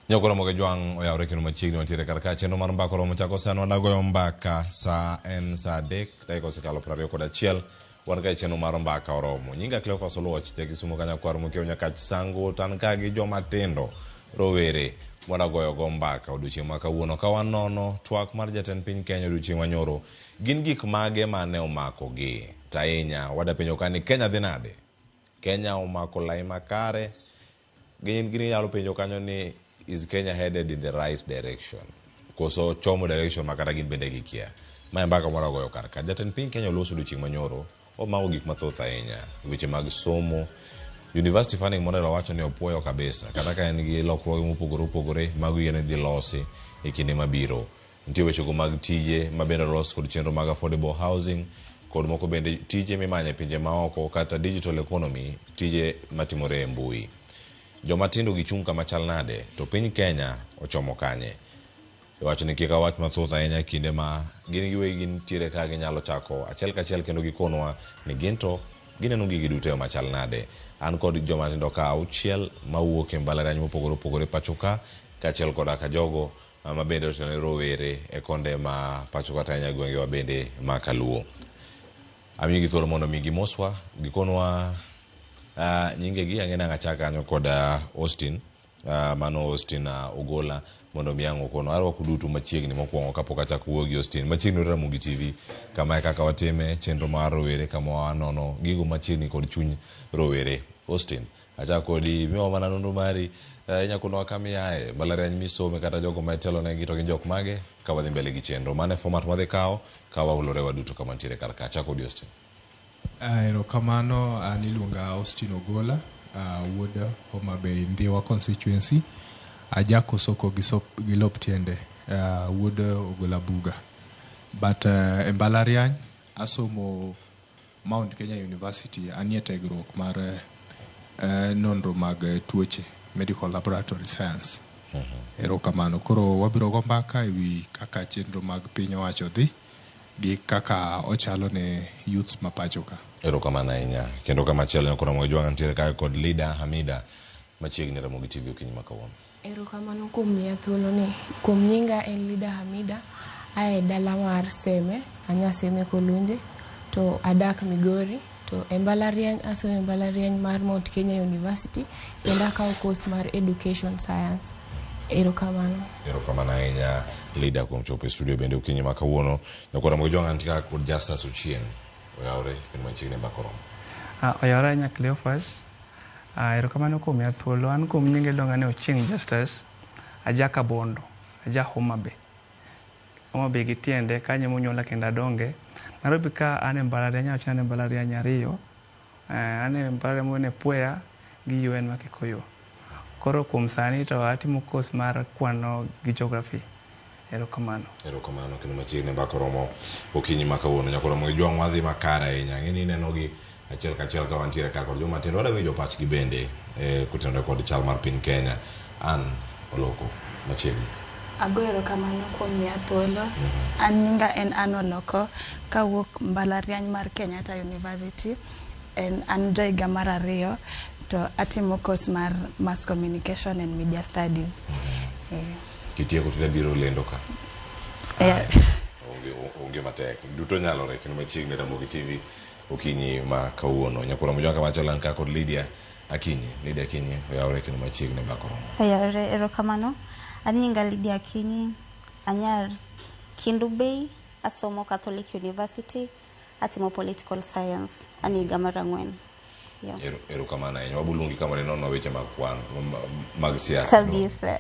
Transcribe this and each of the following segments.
Nyakoro moge jwang oyawre kendo machiegni wantiere kar ka chenro mar mbaka oromo chako sano wadagoyo mbaka sa en sa 3 dakika osekalo 21 wan ka chenro mar mbaka oromo nyinga Cleophas Oluoch te Kisumo Kanyakwar Mokiewo Nyakach Sango tan ka gi joma tindo rowere wadagoyo go mbaka odiochieng' ma kawuono ka wanono twak mar jatend piny Kenya odiochieng' manyoro gin gik mage mane omako gi tainya wadapenjo ka ni Kenya dhi nade Kenya omako lai makare gin yalo penjo kanyo ni is Kenya headed in the right direction? Koso chomo direction makata gin bende gikia. Ma mbaka mora goyo kar ka. Jatend piny Kenya oloso odiochieng' manyoro, omago gik mathoth ahinya. Weche mag somo, university funding model wacho ni opuoyo kabisa. Kata ka en gi lokruoge mopogore mago yien dhi losi e kinde mabiro. Nitie weche go mag tije mabende los kod chenro mag affordable housing kod moko bende tije mimanye pinje maoko kata digital economy, tije matimore e mbui. Joma tindo gichung' kama chal nade to piny Kenya ochomo kanye. Iwacho ni kika wach mathoth ahinya kinde ma gin giwegi nitiere ka ginyalo chako achiel kachiel kendo gikonwa ni ginto gineno gigi duto machal nade. An kod joma tindo ka auchiel mawuok e mbalariany mopogore pachoka kaachiel kod ka jogo ma bende otene rowere e konde ma pachoka tanya gwenge wa bende makaluo. Amiyo thuolo mondo mi gimoswa gikonwa nyinge gi ang'ena ng'achaka kanyo kod Austin mano Austin Ogola mondo miyango kono arwa kudutu machiegni mokwongo kapok achako wuoyo gi Austin machiegni Ramogi TV kama kaka watime chenro mar rowere kama wanono gigo machiegni kod chuny rowere. Austin achako di miwa mana nonro mari nyakono kama yae mbalariany misome kata jogo maitelo ne gi to gin jok mage ka wadhi mbele gi chenro mane format wadhi kawo ka waulore waduto kama ntiere kar ka achako di Austin. Erokamano an iluonga Austin Ogola wuod Homa Bay Ndhiwa constituency ajako soko gi lop tiende wuod Ogola Buga but e mbalariany asomo Mount Kenya University anie tiegruok mar nonro mag tuoche medical laboratory science. Erokamano koro wabiro go mbaka ewi kaka chenro mag piny owacho dhi gi kaka ochalo ne youth mapachoka. Erokamano ahinya kendo kama chielo nyakoro moge jwang ntiere kae kod Lida Hamida machiegni Ramogi TV okinyi makawuono. Erokamano kuom miya thuolo ni kuom nyinga en Lida Hamida ae dala mar Seme anya Seme Kolunje to adak Migori to e mbalariany asomo mbalariany mar Mount Kenya University kendo akawo course mar education science. Erokamano ahinya Lida kuom chopo e studio bende okinyi makawuono nyakoro moge jwang ntiere kod Justus Ochieng oyawre kendo machiegni mbakoromo. Oyawre nya Cleophas erokamano kuom miya thuolo an kuom nyinga iluonga ni Ochieng Justus ajaka Bondo aja Homa Bay gi tiende kanyo monyola kendo adonge Nairobi ka an e mbalariany awachna an e mbalariany ariyo an e mbalariany mane Pweya gi UN ma Kikuyu koro kuom sani to atimo course mar kwano gi geography. Erokamano kendo machiegni mbakoromo okinyi makawuono nyakoro moge jwang wadhi makara ahinya ng'eni neno gi achiel kachiel ka wantiere ka kod joma tindo wadawinjo pachgi bende kutenore kod chal mar piny Kenya. An Oloko machiegni ago erokamano kuom miya thuolo. An nyinga en An Oloko kawuok mbalariany mar Kenyatta University an jaiga mar ariyo to atimo course mar mass communication and media studies. Kitieko tida biro lendo ka onge matek duto nyalore kendo machiegni Ramogi TV okinyi makawuono nyakoro mojwang kama chalan ka kod Lydia Akinyi oyawre kendo machiegni mbakoromo. Oyawre erokamano an nyinga Lydia Akinyi anyar Kendu Bay asomo Catholic University atimo political science an higa mar 4. Erokamano ahinya wabulungi kama nono weche mag kwan mag siasa kabisa.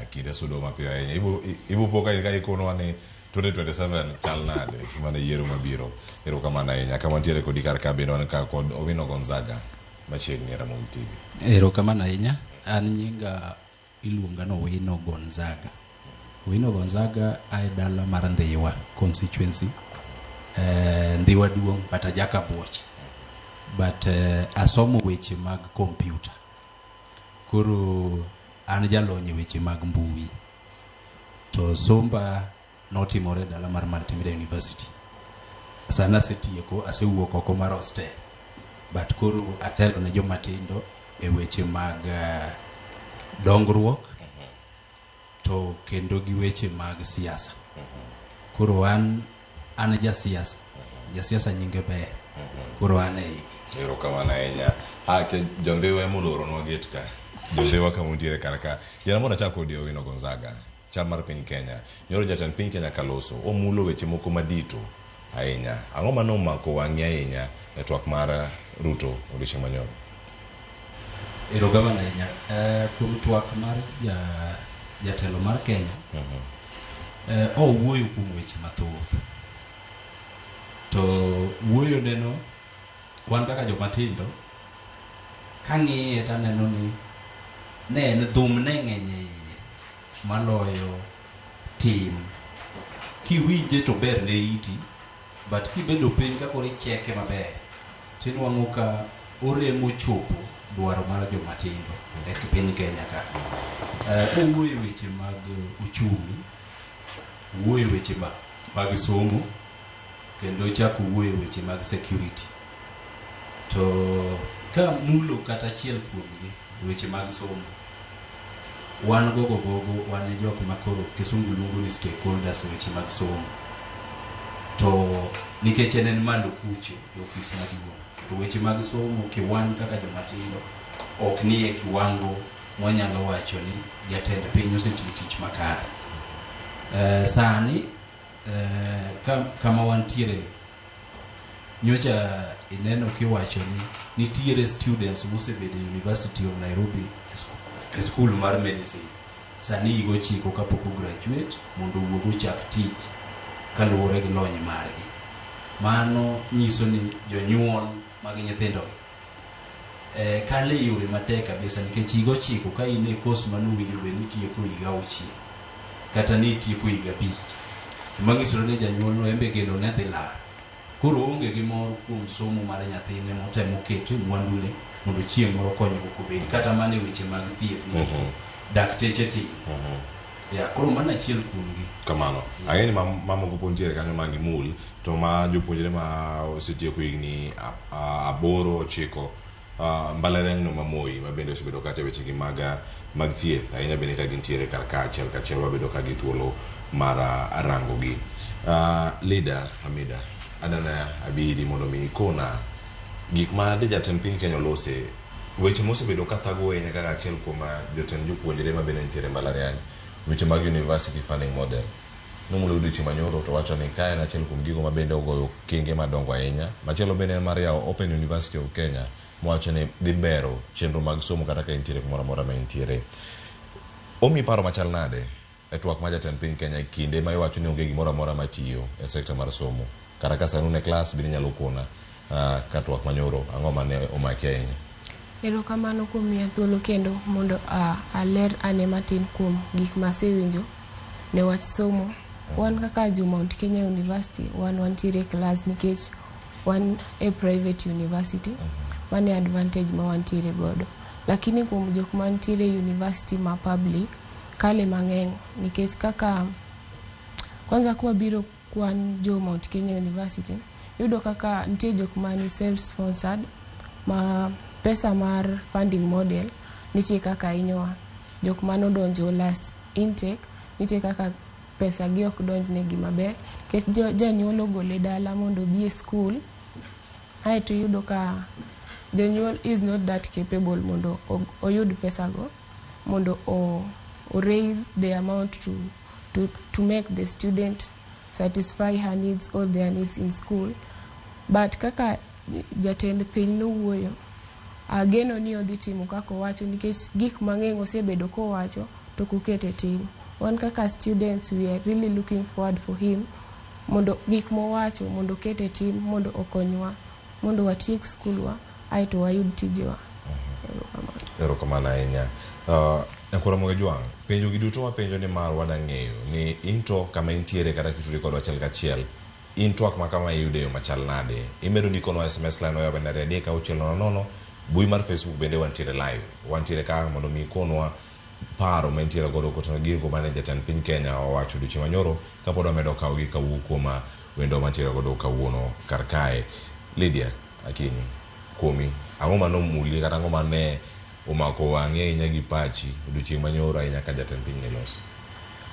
Kinde sudo mapiyo ahinya ibo poka ka ikono ni 2027 chal nade mane yiero mabiro. Erokamano ahinya kama ntiere kod kar ka bendo ka kod Owino Gonzaga machiegni Ramogi TV. Erokamano ahinya an nyinga iluonga no Owino Gonzaga. Owino Gonzaga ae dala mar Ndhiwa constituency Ndhiwa duong' bata jaka Buoch but asomo weche mag computer koro an jalonye weche mag mbui to somba notimore dala mar Multimedia University sana setieko asewuok oko mar hostel but koro atelo ne joma tindo e weche mag dongruok to kendo gi weche mag siasa. Koro an jasiasa nyinge ber. Koro an Erokamano ahinya. Ke jombewa moloro get ka. Jombewa kama untiere karaka. Yana mondo achako kodi Owino Gonzaga. Chal mar piny Kenya. Nyoro jatend piny Kenya kaloso. Omulo weche moko madito ahinya. Ang'o mano omako wang'i ahinya e twak mar Ruto odiochieng' manyoro? Erokamano ahinya. Kuom twak mar jatelo mar Kenya. Owuoyo kuom weche mathoth. To wuoyo neno wan kaka jomatindo kang'iye taneno ni ne en dhum ne ng'eny iye maloyo tim. Kiwinje to ber ne iti, but kibedo piny ka koro icheke maber tinwang'o ka oremo chopo dwaro mar jomatindo e piny Kenya ka. Owuoyo weche mag uchumi, wuoyo weche mag somo, kendo chako wuoyo weche mag security. To ka mulo kata achiel kuomgi weche mag somo, wan gogo wan e jok makoro kisungu luongo ni stakeholders weche mag somo. To nikech en malo kucho e ofis maduong', to weche mag somo kiwan kaka jomatindo ok ni e kiwango mwanyalo wacho ni jatend piny osetimo tich makare. Sani kama wantiere nyocha ineno kiwacho ni nitiere students mosebedo University of Nairobi e school mar medicine sani higo chiko kapok graduate mondo owuog ochak tich kaluwore gi lony margi. Mano nyiso ni jonyuol mag nyithindo kale yore matek kabisa, nikech higo chiko ka in e course manowinjo bed ni tieko higa 6 kata ni tieko higa 5, mangisore ni janyuol no embe geno ne dhi lal. Koro onge gi mor kuom somo mar nyathine motemo keto mwandune mondo chieng' moro konyruok obed kata mana e weche mag thieth nikech dakteche tim. Koro mana achiel kuomgi. Kamano. Ang'eni mamoko pontiere kanyo mangi mul to ma jopuonjre ma osetieko higni 8-9 mbalariany no mamoi ma bende osebedo kata weche gi mag thieth ahinya bende ka gintiere kar achiel kachiel wabedo ka githuolo mar rango gi. Leader Hamida, adana abiri mondo mi ikona gik ma de jatend piny Kenya olose weche mosebedo ka thago ahinya kaka achiel kuom jotend jopuonjre ma bende nitiere mbalariany weche mag university funding model. Nomulo odiochieng' manyoro to wacho ni ka en achiel kuom gigo ma bende ogoyo kenge madongo ahinya. Machielo bende en mar yawo Open University of Kenya mwacho ni dhi bero chenro mag somo kata ka intiere kumoro amora ma intiere. Omi paro machal nade e twak ma jatend piny Kenya kinde ma iwacho ni onge gimoro amora matiyo e sekta mar somo kata ka sanu ne klas bende nyalo kona ka twak manyoro ang'o mane omaki ahinya? Erokamano kuom miya thuolo kendo mondo aler ane matin kuom gik masewinjo ne wach somo. Wan kaka jo Mount Kenya University wantiere klas nikech wan e private university. Mane advantage ma wantiere godo. Lakini kuom jok mantiere university ma public kale mang'eny nikech kaka kwanza kwa biro kwan jo Mount Kenya University yudo kaka nitie jok mani self sponsored ma pesa mar funding model nitie kaka inyowa jok mano donjo last intake nitie kaka pesa gi ok donjne gi maber ket janyuol ogole dala mondo bi e school ai to yudo ka janyuol is not that capable mondo oyud pesa go mondo o raise the amount to make the student satisfy her needs, all their needs in school. But kaka jatend piny no wuoyo ageno ni odhi timo kaka owacho nikech gik mang'eny osebedo kowacho to kokete tim. Wan kaka students we are really looking forward for him mondo gik mowacho mondo kete tim mondo okonywa mondo watiek school wa ai to wayud tijewa. Erokamano ahinya. Ekora moge jwang penjo gi duto wapenjo ni mar wada ng'eyo ni into kama intiere kata kituri kod achiel kachiel in twak ma kama iyude yo machal nade. Imedo ndikono SMS line oya bende 3 bui mar Facebook bende wantiere live wantiere ka mondo mi ikonwa paro ma intiere godo kotono gigo mane jatend piny Kenya owacho odiochieng' manyoro kapod wamedo kawo gi kawuok kuom wendo mantiere godo kawuono kar kae. Lydia Akinyi, komi ang'o mano muli kata ang'o mane omako wang'e ahinya gi pachi odiochieng' manyoro ahinya ka jatend piny ne loso?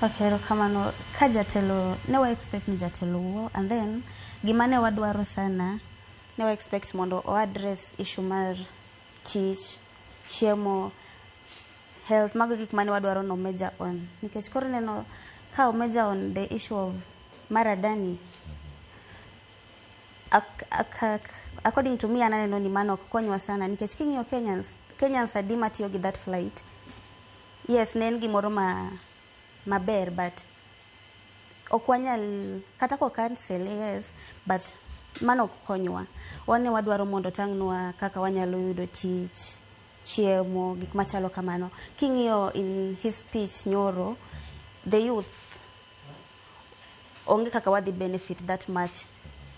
Okay, kamano ka jatelo ne wa expect ni jatelo wo, and then gimane wadwaro sana ne wa expect mondo o address issue mar tich, chiemo, health, mago gik mane wadwaro no major on. Nikech koro neno ka o major on the issue of Maradani, according to me ananeno ni mano konywa sana nikech king'iyo Kenyans adima tiyo gi that flight. Yes, ne en gimoro maber, but okwanyal kata ko cancel, yes, but mano konywa. Wane wadwaro mondo tang'nwa kaka wanyalo yudo tich, chiemo, gik machalo kamano. King'iyo in his speech nyoro, the youth onge kaka wadhi benefit that much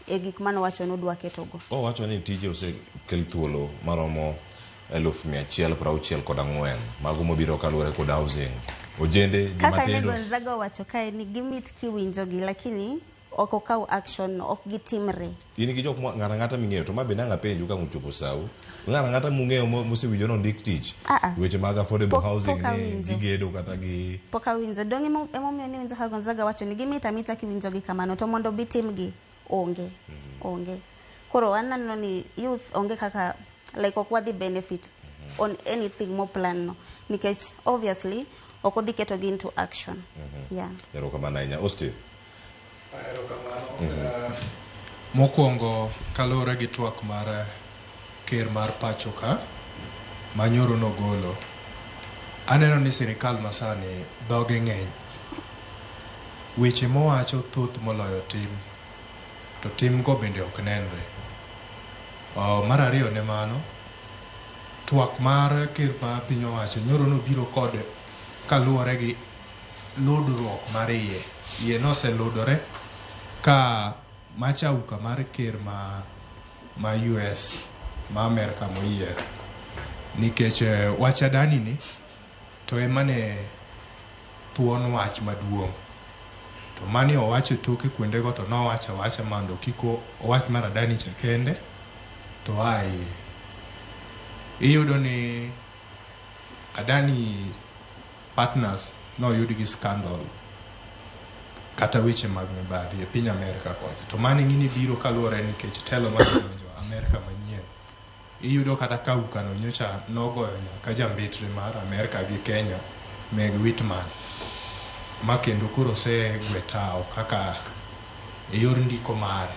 e gik mano wacho nodwa ketogo. Wacho ni tije osekel thuolo maromo 1,164 mago mobiro kaluwore kod housing. Ojende ji kaka matindo. Kaka Gonzaga wacho kae ni gimit kiwinjogi lakini ok okaw action, ok gitimre. In gi jok ng'ata ming'eyo to mabe nanga penjo ka muchopo sau. Ng'ata mung'eyo mosewinjo no ndik tich. Weche mag affordable housing ni gigedo kata gi poka winjo. Dongi emomiyo ni winjo ka Gonzaga wacho ni gimita kiwinjogi kamano to mondo bitimgi onge. Onge. Koro anano ni youth onge kaka like ok wadhi benefit on anything more plan no. Nikech obviously ok odhi keto gi into action. Yeah. Ero kamano ahinya. Austin. Ero kamano. Mokwongo kalore gi twak mar ker mar pacho ka manyoro nogolo. Aneno ni sirikal masani dhoge ng'eny. Weche mowacho thoth moloyo tim. To tim go bende ok nenre. Mar ariyo ne mano, twak mar ker mar piny owacho nyoro nobiro kod kaluwore gi ludruok mar iye. Iye noseludore ka machauka mar ker ma US ma Amerika moyier. Nikech wach Adani ni to emane thuon wach maduong'. To mani owacho toke kuondego to nowacho wacha mando kiko owach mar Adani cha kende to iyudo ni Adani partners no yudi gi scandal kata weche mag mibadhi e piny Amerika kocha. To mani ng'ini biro kaluwore nikech telo mar donjo Amerika manyien. Iyudo kata kauka no nyocha nogoyo nyaka jambetre mar Amerika gi Kenya Meg Whitman. Ma kendo koro se gwetao kaka e yor ndiko mare.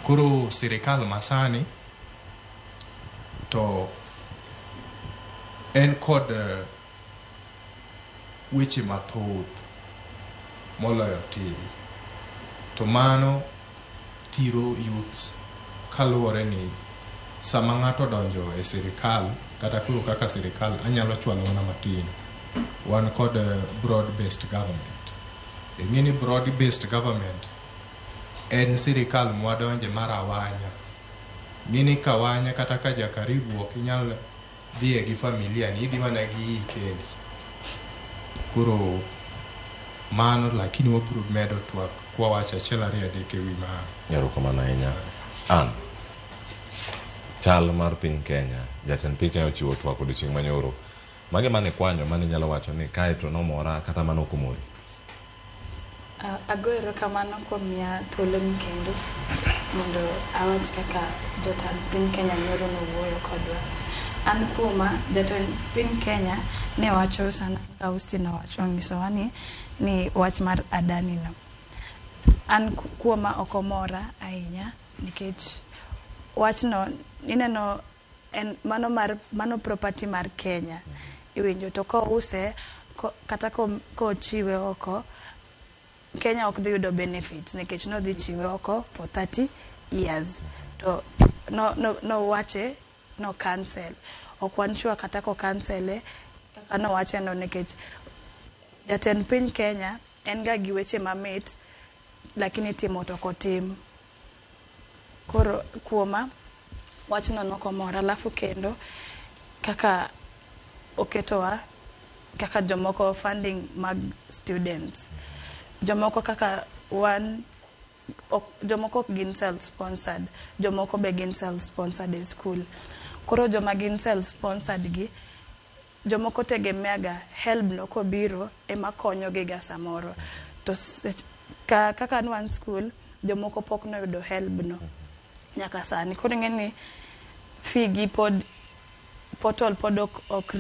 Koro sirikal masani to en kod weche mathoth moloyo tim. To mano thiro youths kaluwore ni sama ng'ato donjo e sirikal kata kuro kaka sirikal anyalo chwalo mana matin. One called broad-based government. Ngini broad-based government en sirikal mwadonje mara wanya. Ngini kawanya kata kaja karibu okinyal dhiye gi familia ni idhi mana gi ikeli. Kuro mano lakini wabiro medo twak kwa wacha chela ria deke wi ma. Yaro kamano ahinya. An chal mar piny Kenya, jatend piny Kenya ochiwo twak odiochieng' manyoro. Mage mane kwanyo mane nyalo wacho ni kae to nomora kata mano kumori. Agoero kamano kuom miya thuolo ni kendo mondo awach kaka jatend piny Kenya nyoro nowuoyo kodwa. An kuoma jatend piny Kenya ne wacho sana kaka Austin owacho nyisowa ni wach mar Adani no. An kuoma ok omora ahinya nikech wachno ineno en mano property mar Kenya. Iwinjo to ko use kata ko chiwe oko Kenya ok dhi yudo benefit nikech no dhi chiwe oko for 30 years. To no wache no cancel. Ok wan sure kata ko cancel kaka no wache no nikech jatend piny Kenya en ga gi weche mamit lakini timo to kotim. Koro kuoma wachno nokomora. Alafu kendo kaka oketowa kaka jomoko funding mag students. Jomoko kaka jomoko ok gin self-sponsored. Jomoko be gin self-sponsored e school. Koro joma gin self-sponsored gi jomoko tegemeaga help no kobiro ema konyogi ga samoro. To kaka one school jomoko pok noyudo help no nyaka sani. Koro ng'eni figi portal pod ok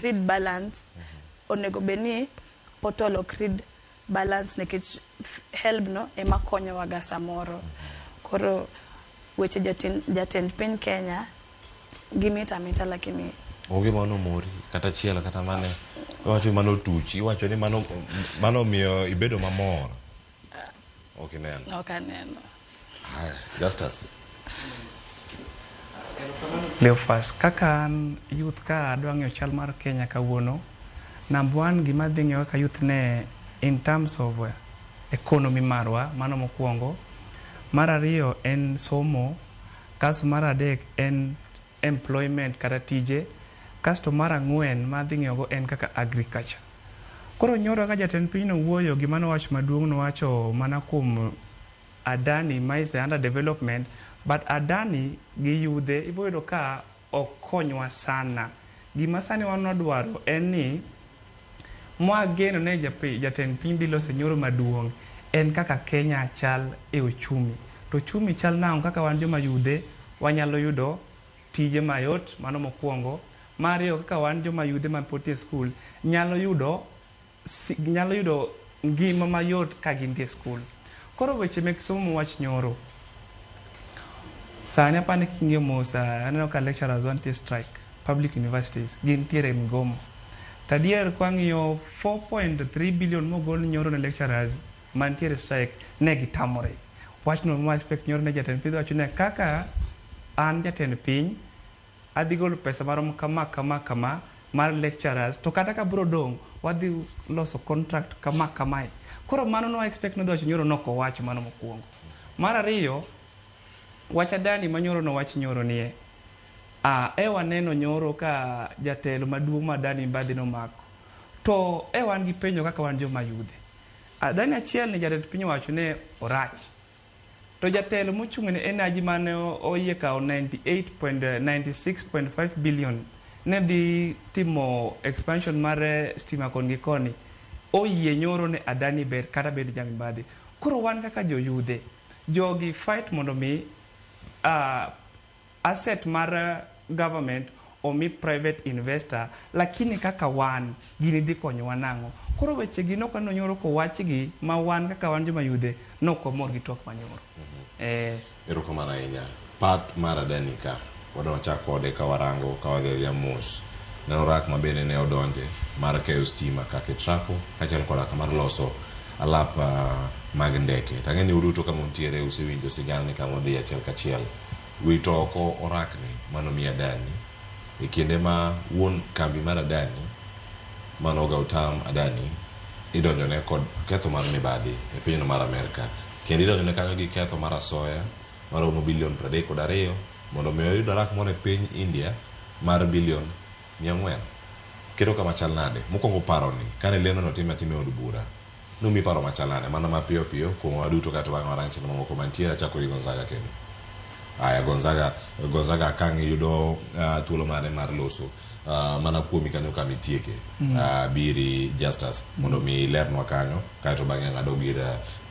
read balance. Onego beni portal ok read balance nikech help no ema konyowa ga samoro. Koro weche jatend piny Kenya gimita lakini onge mano mori kata chielo kata mane wacho mano tuchi wacho ni mano miyo ibedo mamor. Ok aneno. Justus. Cleophas, kaka an youth ka adwa ng'eyo chal mar Kenya kawuono, number one gima dhi ng'eyo kaka youth ne in terms of economy marwa, mano mokwongo. Mar ariyo en somo, kasto mar adek en employment kata tije, kasto mar ang'wen ma dhi ng'eyogo en kaka agriculture. Koro nyoro ka jatend piny no wuoyo gima nowacho maduong' nowacho mana kuom Adani ma is under development, but Adani gi yudhe iboyudo ka okonywa sana. Gima sani wanodwaro en ni mwageno ne jatend piny dhi loso nyoro maduong' en kaka Kenya chal e uchumi. To uchumi chal nang'o kaka wan joma yudhe wanyalo yudo tije mayot, mano mokwongo. Mar ariyo kaka wan joma yudhe ma pod e skul nyalo yudo ngima mayot ka gintie skul. Koro weche mek somo wach nyoro. Sani apani king'e mos aneno ka lecturers wantie strike, public universities gintiere mgomo. Tadier kwa ng'iyo 4.3 billion mogol nyoro ne lecturers mantiere strike ne gitamore. Wach no ma expect nyoro ne jatend piny wacho ne kaka an jatend piny adhi golo pesa marom kama mar lecturers to kata ka bro dong wadhi loso contract kamae. Koro mano no expect no wacho nyoro noko wacho mano mokwongo. Mar ariyo wach Adani manyoro no wach nyoro nie waneno nyoro ka jatelo maduong' ma Adani Mbadhi no mako. To wan gi penjo kaka wan joma yudhe. Adani achiel ni jatend piny wacho ne orach. To jatelo mochung'ne energy mane oyie kao 96.5 billion ne di timo expansion mar stima koni koni. Oyie nyoro ne Adani ber kata bed Jami Mbadhi. Koro wan kaka joyudhe jogi fight mondo mi asset mar government omi private investor, lakini kaka wan gini dhi konyowa nang'o. Koro weche gi nok ano nyoro ko wachgi ma wan kaka wan joma yudhe nok wamor gi twak manyoro. Erokamano ahinya. Pat mar Adani ka wadwa chako kode ka warango ka wadhi mos. Ne orak ma bende ne odonje mar keyo stima kaka trapo kachel koda kamar loso alap mag ndeke. Tang'eni uduto kama untiere usewinjo sigana ni kama odhi achiel kachiel. Wito oko orakni mano mi Adani e kinde ma wuon kambi mar Adani mano Gautam Adani idonjone kod ketho mar mibadhi e pinyno mar Amerika. Kendo idonjone kanyo gi ketho mar asoya maromo bilion 32 mondo mi oyud orak moro e piny India mar bilion 400. Kedo kama chal nade mokwongo paroni kane leno no time od bura numi paro machal nade mana mapiyo kuom waduto kata wang' waranchi mamoko mantiere chako gi Gonzaga kendo. Gonzaga kangi yudo thuolo mare mar loso mana kuomi kanyo kama itieke biri Justus mondo mi lernwa kanyo kaeto bang'e ng'ado gir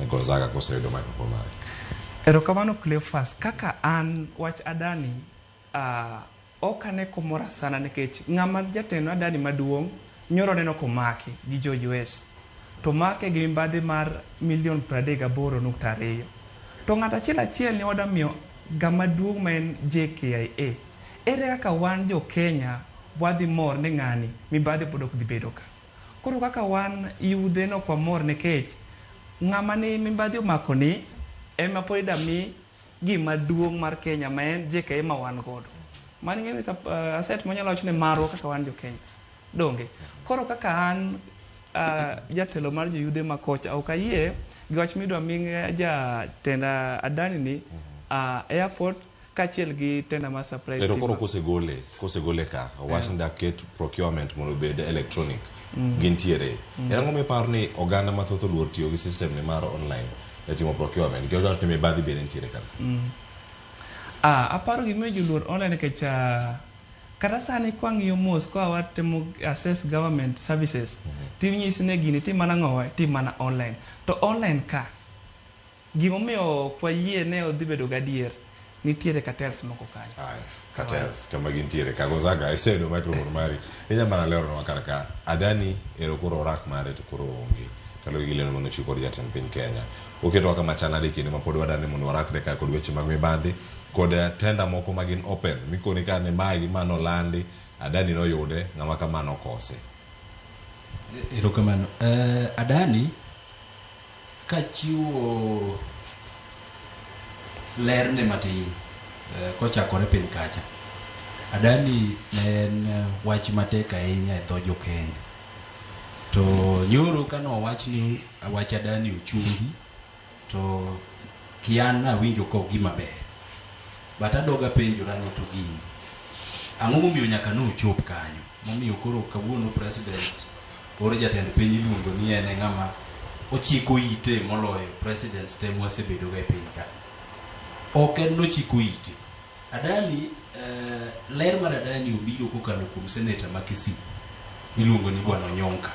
Gonzaga koseyudo microphone mare. Erokamano Cleophas, kaka an wach Adani ok ane komora sana nikech ng'ama jatend Adani maduong' nyoro neno komaki gi jo US to make gi Mbadhi mar milion 38.2. To ng'at achiel ni oda miyo gama duong' ma en JKIA. Ere kaka wan jo Kenya wadhi mor ne ng'ani Mbadhi pod ok dhi bedo ka. Koro kaka wan yudhe no kwa mor nikech ng'ama ni Mbadhi omako ni ema pod mi gima duong' mar Kenya ma en JKIA ma wan godo. Mani ng'eni asset manyalo wacho ne marwa kaka wan jo Kenya. Donge. Koro kaka an jatelo mar joyudhe ma kocha ok ayie gi wach midwa mi jatend Adani ni airport kachiel gi tenda ma surprise. Ero koro kosegole ka Washington ket procurement mondo bed electronic gintiere. Erango me par ni oganda mathoth oluor tiyo gi system ni mar online e timo procurement. Gyo jot ni Mbadhi bende ntiere ka. Aparo gi mejo luor online nikech kata sani kwang'iyo mos kwa watemo access government services tinyisi ne gini tim mana ng'owe tim mana online to online ka gimomiyo kwa yie ne odhi bedo gadier nitiere cartels moko kanyo Ai, cartels kama gintiere Kagozaga isedo microphone mari enya mana lero no karaka Adani ero koro rak mare to koro onge kalo gileno mono chiko jatend piny Kenya oketo kama chanade kinde ma pod wadane mondo warak de ka kod weche mag mibadhi kod tenda moko magin open mikoni ka ne magi mano landi Adani no yude ngama kamano kose erokamano Adani kachiwo lerne matin kochakore piny kacha Adani ne en wach matek ahinya e dho jo Kenya to nyoro kano wach ni wach Adani ochungi to kian awinjo ko gima ber but adoga penjora ni to gini ang'o momiyo nyaka no chop kanyo momiyo koro kawuono president ore jatend piny iluongo ni en ng'ama ochiko ite moloyo presidents te mwasebedo ga e piny ka ok en nochiko ite Adani ler mar Adani obiro kokalo kuom senator ma Kisii iluongo ni Bwana Onyonka.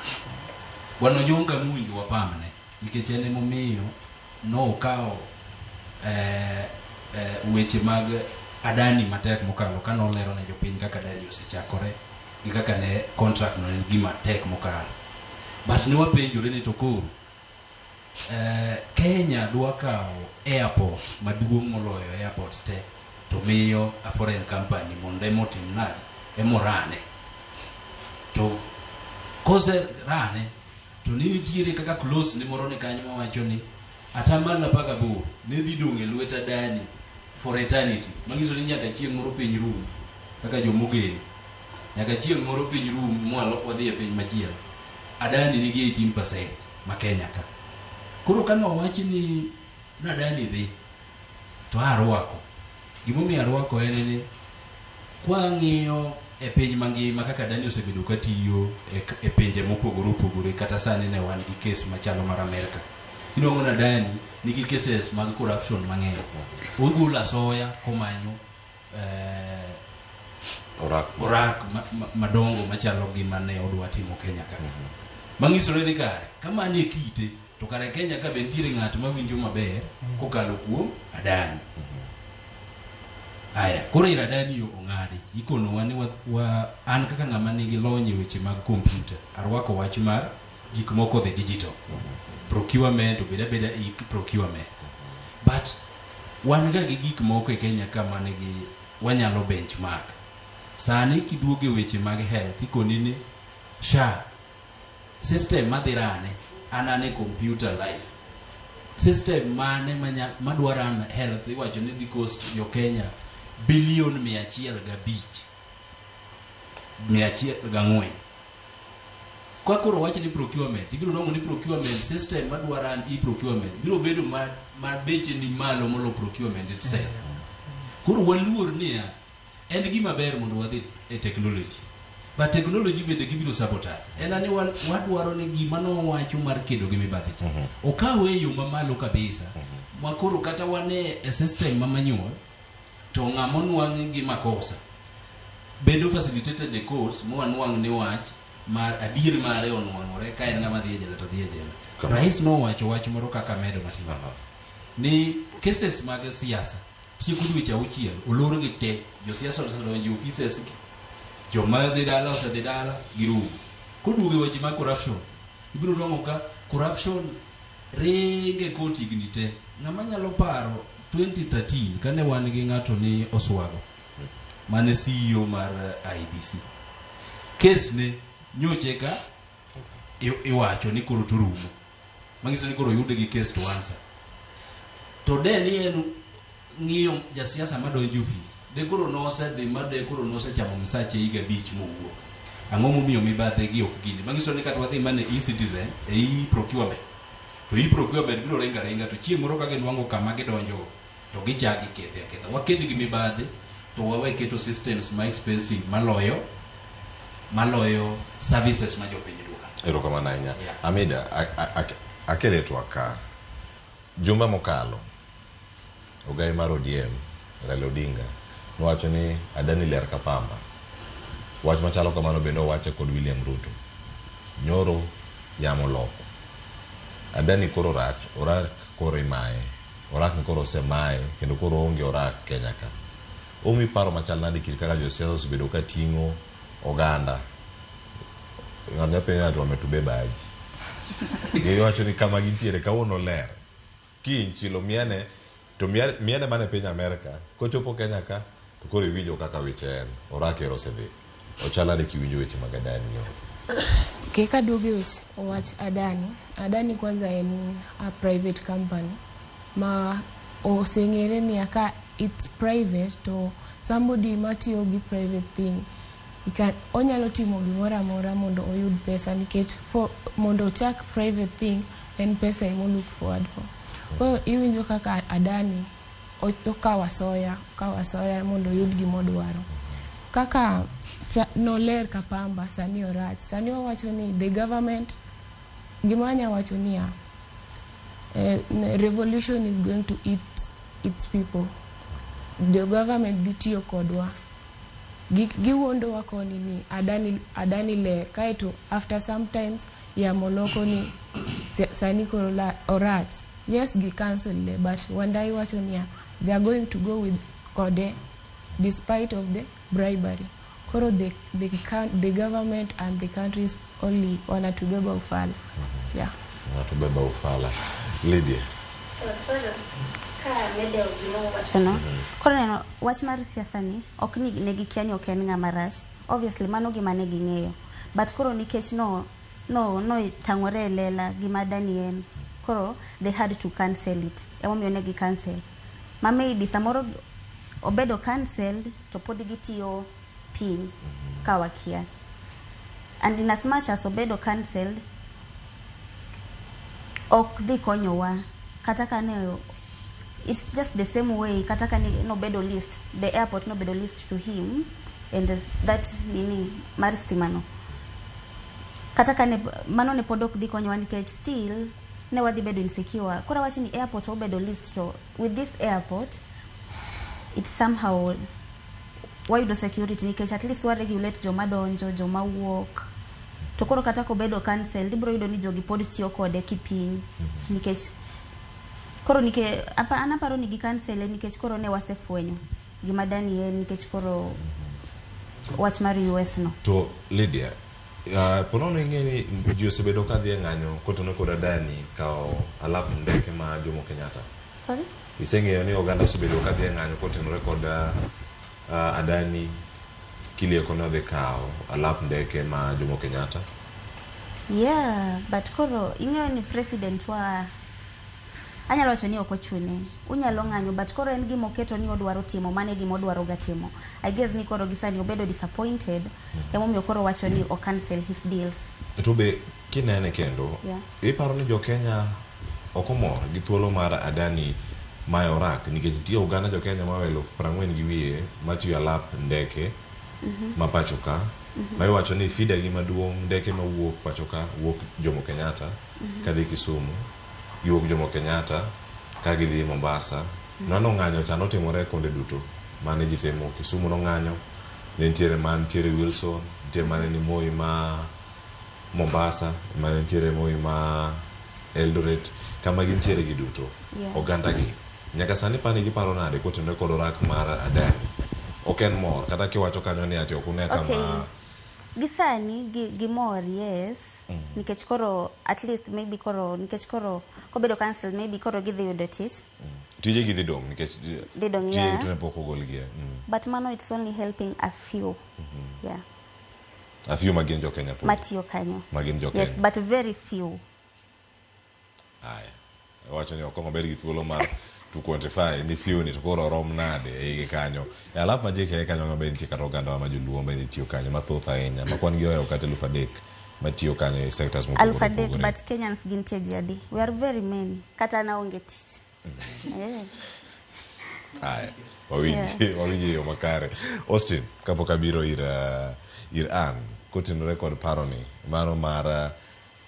Bwana Onyonka muwinjo wapamne nikech en momiyo no okawo weche mag Adani matek mokalo kano lero ne jopiny kaka Adani osechakore gi kaka ne contract no en gima tek mokalo but ne wapenjore ni to koro Kenya dwa kawo airport maduong' moloyo airports te to miyo a foreign company mondo emotim nade emorane to kose rane to nitiere kaka close ni moro ni kanyo mawacho ni atamana paga bo ne dhi dong' e lwet Adani for eternity mangiso ni nyaka chieng' moro piny rum kaka jomogeni nyaka chieng' moro piny rum mwalo wadhi e piny machielo Adani nigi 18% ma Kenya ka koro kano wachi ni Adani dhi to arwako gimomiyo arwako en ni kwang'iyo e piny mangima kaka Adani osebedo katiyo e pinje mopogore opogore kata sani ne wan gi case machalo mar Amerika inongo na Adani nigi cases mag corruption mang'eny ogula soya komanyo orak madongo machalo gi mane odwa timo Kenya ka mangisore ni kare kama ni kite to kare Kenya ka bentiere ng'at mawinjo maber kokalo kuom Adani aya kore Adani yo ong'adi ikono wani wa an kaka ng'ama nigi lony weche mag computer arwako wach mar gik moko the digital procurement beda procurement but wan ga gi gik moko e Kenya kama nigi wanyalo benchmark sani kiduoge weche mag health ikoni ni SHA system madhirane anane computer life system mane madwaran health iwacho ni dhi cost yo Kenya bilion 104 kwa koro wacho ni procurement ibiro nongo ni procurement system madwaran procurement biro bedo ma beche ni malo molo procurement itself koro waluor ni en gima ber mondo wadhi e technology but technology bende gibiro sabotage enani wadwaro ni gima no wacho mar kedo gi mibadhi cha okawe yo mamalo kabisa makoro kata wane e system mamanyuol to ng'amo nwang' gi makosa bedo facilitated the courts mo anwang' ni wach mar adier mare onwang'ore ka en ng'ama dhi e jela to dhi e jela rais no wach moro kaka medo matima ni cases mag siasa tieko dweche auchiel olor gi te jo siasa osedonjo offices joma dhi dala osedhi dala girugo koduoge weche mag corruption ibiro nwang'o ka corruption rege koti higni te ng'ama nyalo paro 2013 kane wan gi ng'ato ni Oswago mane CEO mar IBC case ne nyoche ka iwacho ni koro turumo mangiso ni koro yude gi case to answer to de ni en ng'iyo ja siasa madonjo office de koro nose de made koro nose chamo misache higa bich mowuok ang'o momiyo mibadhe gi ok gini mangiso ni kata wadhi mane e-citizen procurement to procurement biro renga to chieng' moro ka ginwang'o kama gidonjo to gichagi kethe waked gi mibadhe to wawe keto systems ma expensive maloyo services ma jopiny dwaro erokamano ahinya Amida akeletwa ka juma mokalo ogai mar ODM Raila Odinga nowacho ni Adani ler ka pamba wach machalo kamano bende owache kod William Ruto. Nyoro yamo loko. Adani koro rach, orak koro imaye. Orak ni koro semaye, kendo koro onge orak Kenya ka. Omi paro machal nadi kiri kaka josiasa osebedo ka ting'o oganda. Ng'anya penya to wametube baji. Giwacho ni kama gintiere kawuono ler. Kiny chilo miene, to miene mane piny Amerika, kochopo Kenya ka, to koro iwinjo kaka weche en. Orak ero osedhi. Ochala ni kiwinjo weche mag Adani yo. Keka dugi wach Adani. Adani kwanza en a private company. Ma oseng'ere ni aka it's private to somebody matiyo gi private thing. Onyalo timo gimoro amora mondo oyud pesa nikech mondo ochak private thing en pesa emo look forward for. Kwa iwinjo kaka Adani okawa soya mondo oyud gimodwaro. Kaka noler kapamba sani orach. Sani wawacho ni the government gimanya wacho ni revolution is going to eat its people. The government gitiyo kodwa. Giwondo wakoni ni Adani ler. Kaito after sometimes ya moloko ni sani koro orach. Yes, gi cancel le, but wandai wacho ni they are going to go with Kode despite of the bribery. Koro the government and the countries only wanatubeba ufala. Yeah. Wanatubeba ufala. Lydia. Koro neno wach mar siasa ni ok ni negikia ni ok en ng'ama rach. Obviously mano gima ne ging'eyo. But koro nikech no tang'ore lela gima Adani en. Koro they had to cancel it. Emomiyo ne gi cancel. Ma maybe samoro obedo cancelled to pod gitiyo pin kawakia. And in as much as obedo cancelled, ok dhi konyowa. Kataka ne it's just the same way kataka ni nobedo list, the airport nobedo list to him, and that meaning maristimano kataka ne mano ne podok dhi konyowa nikech still ne wadhi bedo insecure. Kora wachi ni airport obedo list to with this airport it's somehow why do security nikech at least wa regulate joma donjo joma wuok to koro kataka obedo cancel libro yudo ni jogi pod tiyo kode kipiny nikech koro anaparo ni gi cancel nikech koro ne wasefwenyo gima Adani en nikech koro wach mar US no. To Lydia, ponono ing'eni ji osebedo ka dhi ng'anyo kotono kod Adani kao alap ndeke ma Jomo Kenyatta. Sorry? Iseng'eyo ni oganda osebedo ka dhi ng'anyo kotenore kod Adani kilieko no dhi kao alap ndeke ma Jomo Kenyatta. Yeah, but koro ing'eyo ni president wa anyalo wacho ni okochune unyalo ng'anyo but koro en gimo keto ni odwaro timo mane gimo odwaro ga timo. I guess ni koro gisani obedo disappointed emomiyo koro wacho ni o cancel his deals. To be kinene kendo iparo ni jo Kenya okomor gi thuolo mar Adani ma orak nikech tiyo uganda jo Kenya mawelo 40 gi wiye matiyo alap ndeke ma pachoka ma iwacho ni fida gi maduong' ndeke ma wuok pachoka wuok Jomo Kenyatta kadhi Kisumu yuok Jomo Kenyatta kagi dhi Mombasa. Nano ng'anyo cha notimore konde duto mane jitemo Kisumu no ng'anyo nitiere Wilson nitiere mane ni Moi ma Mombasa mane nitiere Moi ma Eldoret kama gintiere gi duto oganda gi nyaka sani pani giparo nade kotenore kod orak mar Adani oken mor kata kiwacho kanyo ni ati okune kama gisani gimor yes nikech koro at least maybe koro nikech koro kobedo cancel maybe koro gidhi yudo tich tije gidhi dong nikech tije to ne pok ogol gie but mano it's only helping a few a few magin jo Kenya matiyo kanyo magin jo Kenya yes but very few. Aya wacho ni okongo beri thuolo mar to quantify ni few ni to koro rom nade e kanyo alap ma jeke kanyo mabe nitie kata oganda ma joluo be tiyo kanyo mathoth ahinya ma kwan gi oyo kata 3,000 matiyo kanyo e sectors mopogore 3,000 but Kenyans gintie jadi we are very many kata na onge tich aya wawinji yo makare. Austin kapok abiro ir an kotenore kod paroni mano mar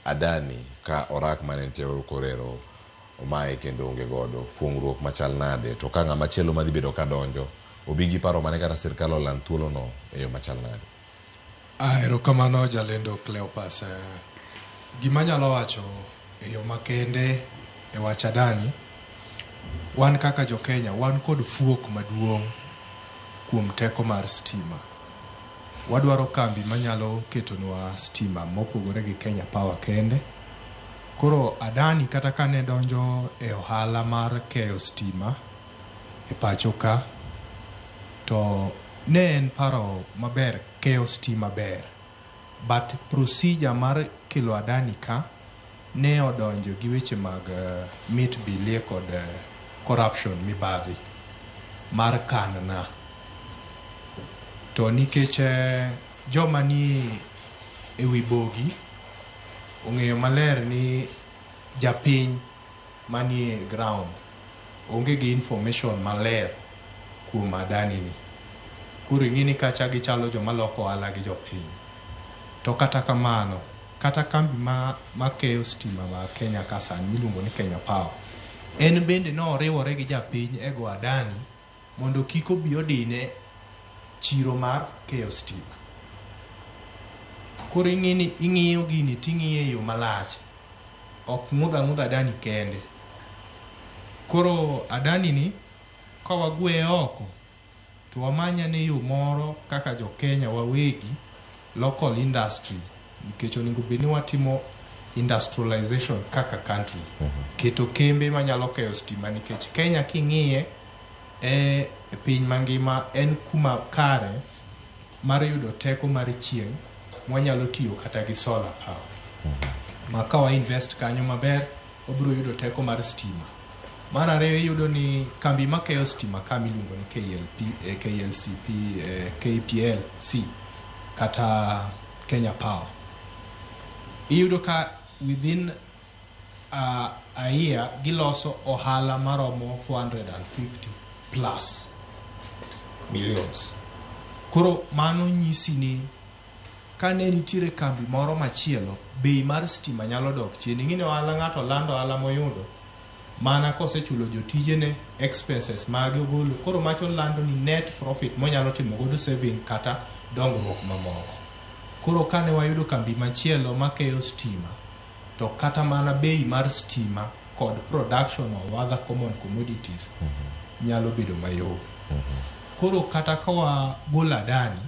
Adani ka orak mane nitie korero omae kendo onge godo fungruok machal nade to ka ng'ama chielo madhi bedo ka donjo obi gi paro mane kata sirkal oland thuolo no e yo machal nade. Erokamano jalendo Cleopas. Gima nyalo wacho e yo makende e wach Adani, wan kaka jo Kenya, wan kod fuok maduong' kuom teko mar stima. Wadwaro kambi manyalo ketonwa stima mopogore gi Kenya Power kende. Koro Adani kata kane donjo e ohala mar keyo stima e pacho ka, to ne en paro maber, keyo stima ber. But procedure mar kelo Adani ka ne odonjo gi weche mag mit bilie kod corruption mibadhi mar kanna. To nikech joma ni e wi bogi ong'eyo maler ni japiny manie ground onge gi information maler kuom Adani ni. Koro ing'ini kacha gichalo joma loko ohala gi jopiny. To kata kamano, kata kambi ma keyo stima ma Kenya kasan miluongo ni Kenya Power, en bende no oriwore gi japiny ego Adani mondo kik obi odine chiro mar keyo stima. Koro ing'iyo gini ting'iye yo malach, ok ng'udha Adani kende. Koro Adani ni kawagweye oko to wamanya ne yo moro kaka jo Kenya wawegi local industry, nikech onego bed ni watimo industrialization kaka country. Keto kembe manyalo keyo stima, nikech Kenya king'iye e piny mangima en kuma kare mar yudo teko mar chieng' mwanyalo tiyo kata gi solar power. Maka wa invest kanyo maber, obiro yudo teko mar stima. Mar ariyo yudo ni kambi makeyo stima kama iluongo ni KPLC kata Kenya Power, iyudo ka within a year giloso ohala maromo 450 plus millions. Koro mano nyisi ni kane nitiere kambi moro machielo, bei mar stima nyalo dok chien. Ing'ini ohala ng'ato lando ohala moyudo mana kosechulo jotijene expenses mage ogolo, koro macho lando ni net profit monyalo timo godo saving kata dongruok mamoko. Koro kane wayudo kambi machielo makeyo stima, to kata mana bei mar stima kod production of other common commodities nyalo bedo mayom. Koro kata kawa golo Adani,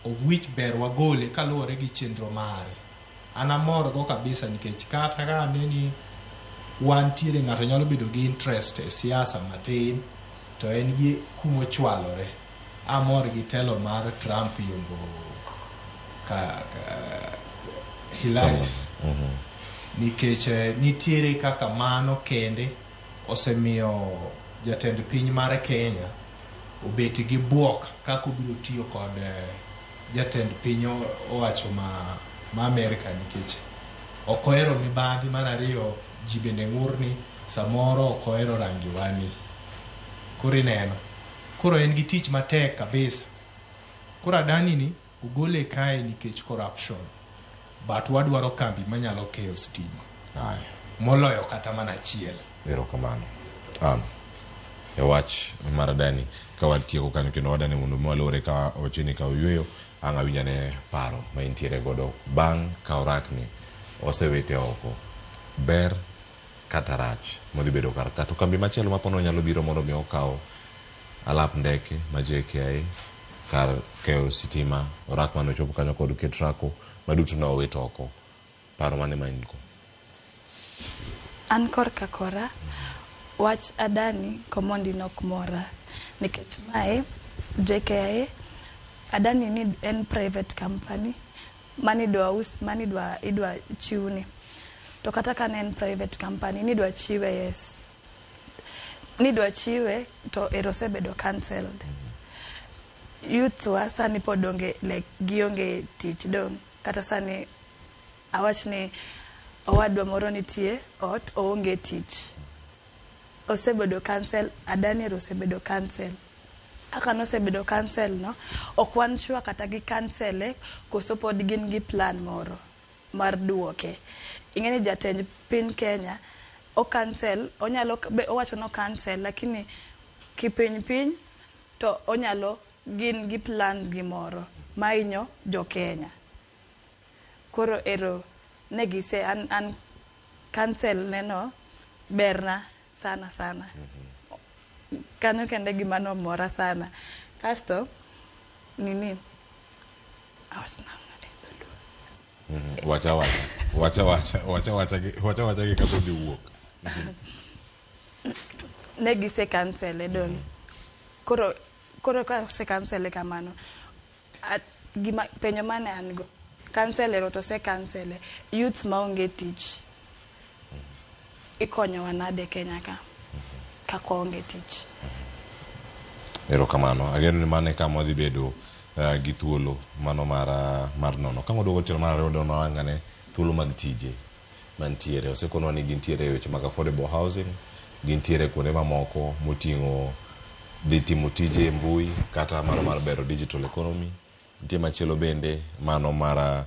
of which ber wagole kaluwore gi chenro mare, anamor go kabisa, nikech kata ka neni wan tiere ng'ato nyalo bedo gi interest e siasa matin, to en gi kumo chwalore. Amor gi telo mar Trump yombo Hilaris, nikech nitiere kaka mano kende osemiyo jatend piny mar Kenya obet gi buok kako biro tiyo kod jatend piny owacho ma Amerika, nikech okohero mibadhi. Mar ariyo, ji bende ng'urni samoro okohero rangi wani. Koro ineno, koro en gi tich matek kabisa. Koro Adani ni ugole kae nikech corruption, but wadwaro kambi manyalo keyo stima moloyo kata mana achiel. Erokamano. E wach mar Adani kawatieko kanyo kendo wadani mondo mwalore ka ochini ka uyueyo anga winyane paro ma intiere godo bang' ka orakni osewete oko, ber kata rach modhi bedo kar ka. To kambi machielo mapono nyalo biro mondo mi okaw alap ndeke ma JKIA kar keyo sitima, orak mano chopo kanyo kod Ketraco maduto na owete oko. Paro mane mainko? An korka kora wach Adani komondi nok mora, nikech mae JKIA Adani ni en private company idwa chiwni. To kata ka en private company nidwa chiwe, yes, nidwa chiwe to erosebedo cancelled. Youth wa sani podonge like gionge tich dong, kata sani awachni owadwa moro nitie ot oonge tich, osebedo cancel. Adani osebedo cancel. Kaka no osebedo cancel no, okwan chwa kata gi cancele koso pod gin gi plan moro mar duoke. Ing'eni jatend piny Kenya o cancel, onyalo owacho no cancel, lakini kipiny to onyalo gin gi plans gi moro mainyo jo Kenya. Koro ero negise an cancel neno berna sana. Kanyo kende gima nomora sana. Kasto nini wacha gi kapo dhi wuok. negise cancel don. Koro ka se cancel kamano. Gima penyo mane an go. Cancel ero to se cancel. Youth maonge tich. Ikonyo wanade Kenya ka. Kako onge tich. Erokamano. Ageno ni mane kama dhi bedo gi thuolo mano mar nono. Ka waduogo tielo mar ariyo dono angane thuolo mag tije mantiere. Osekonwa ni gintiere e weche mag affordable housing, gintiere kuonde mamoko moting'o dhi timo tije mbui kata mano mar bero digital economy. Nitie machielo bende mano mar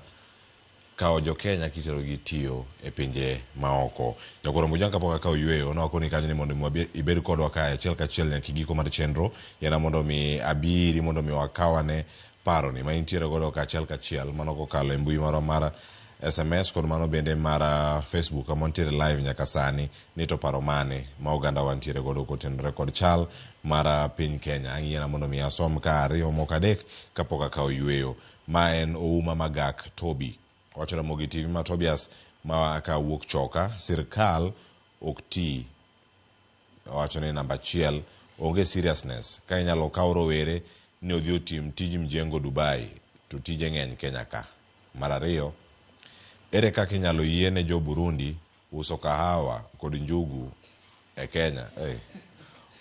kao jo Kenya kitero gi tiyo e pinje maoko. Jagoro Mujanga poka kao yueyo na wakoni kanyo ni mondo mi ibed kodwa ka achiel kachiel nyaka giko mar chenro yana mondo mi abiri mondo mi wakawane paro ni ma intiere godo ka achiel kachiel mano kokalo e mbui mar SMS kod mano bende mar Facebook amontiere live nyaka sani ni to paro mane ma oganda wantiere godo kotenore kod chal mar piny Kenya. Ang'iyana mondo mi asom ka ariyo moko adek kapok akao yueyo. Ma en Ouma Magak Toby. Wachora Mogi TV ma Tobias ma ka wuok choka sirkal okti. Wachone namba 1 onge seriousness ka inyalo kawo rowere ni odhi otim tij mjengo Dubai to tije ng'eny Kenya ka. Mar ariyo, ere kaka inyalo yiene jo Burundi uso kahawa kod njugu e Kenya?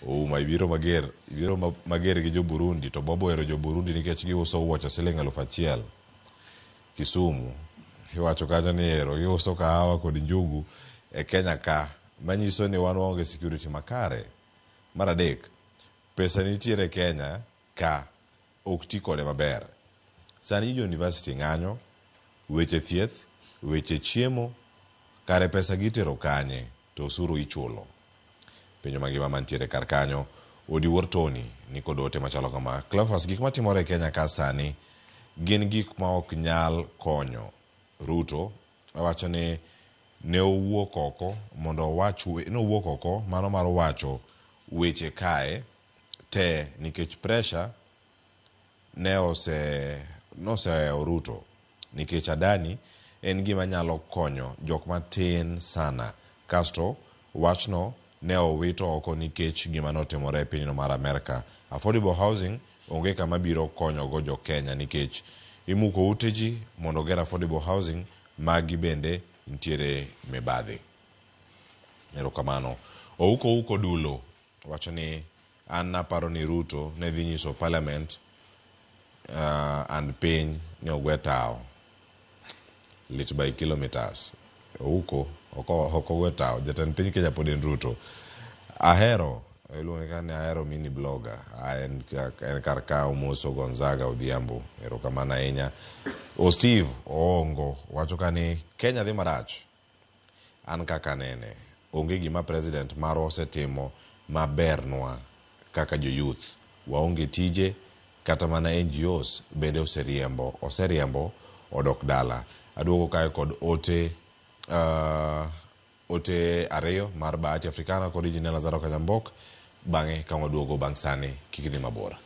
Ouma ibiro mager gi jo Burundi to bobo ero jo Burundi nikech giuso wuoche siling 1,000 Kisumu. Iwacho kaja ni ero giuso kahawa kod njugu e Kenya ka, manyiso ni wan waonge security makare. Mar adek, pesa nitiere Kenya ka ok ti kode maber. Sani jo university ng'anyo, weche thieth, weche chiemo, kare pesa gitero kanye to osuru ichulo. Penjo mangima mantiere kar kanyo, Odi Wortoni ni kod ote machalo kama. Cleophas, gik matimore Kenya ka sani gin gik ma ok nyal konyo Ruto. Wacho ni ne owuok oko mondo owuok oko mano mar wacho weche kae te nikech pressure ne ose Ruto nikech Adani en gima nyalo konyo jok matin sana. Kasto wachno ne owito oko nikech gima notimore e pinyno mar Amerika. Affordable housing onge kama biro konyo go jo Kenya nikech imuko uteji mondo ger affordable housing magi bende ntiere mibadhi. Erokamano. Ouko dulo. Wacho ni an naparo ni Ruto ne dhi nyiso parliament and piny ni ogwe tao lit by kilometers. Ouko ogwe tao. Jatend piny Kenya pod en Ruto. Ahero mini blogger en kar ka Umoso Gonzaga Odhiambo. Erokamano ahinya. Steve Oongo wacho kani Kenya dhi marach. An kaka nene onge gima president maro osetimo mabernwa kaka jo youth. Waonge tije kata mana NGOs bende oseriembo odok dala. Aduogo kae kod ote ariyo mar Bahati Africana kod Injinia Lazaro Kanyambok. Bang'e ka waduogo bang' sani kik dhi mabor.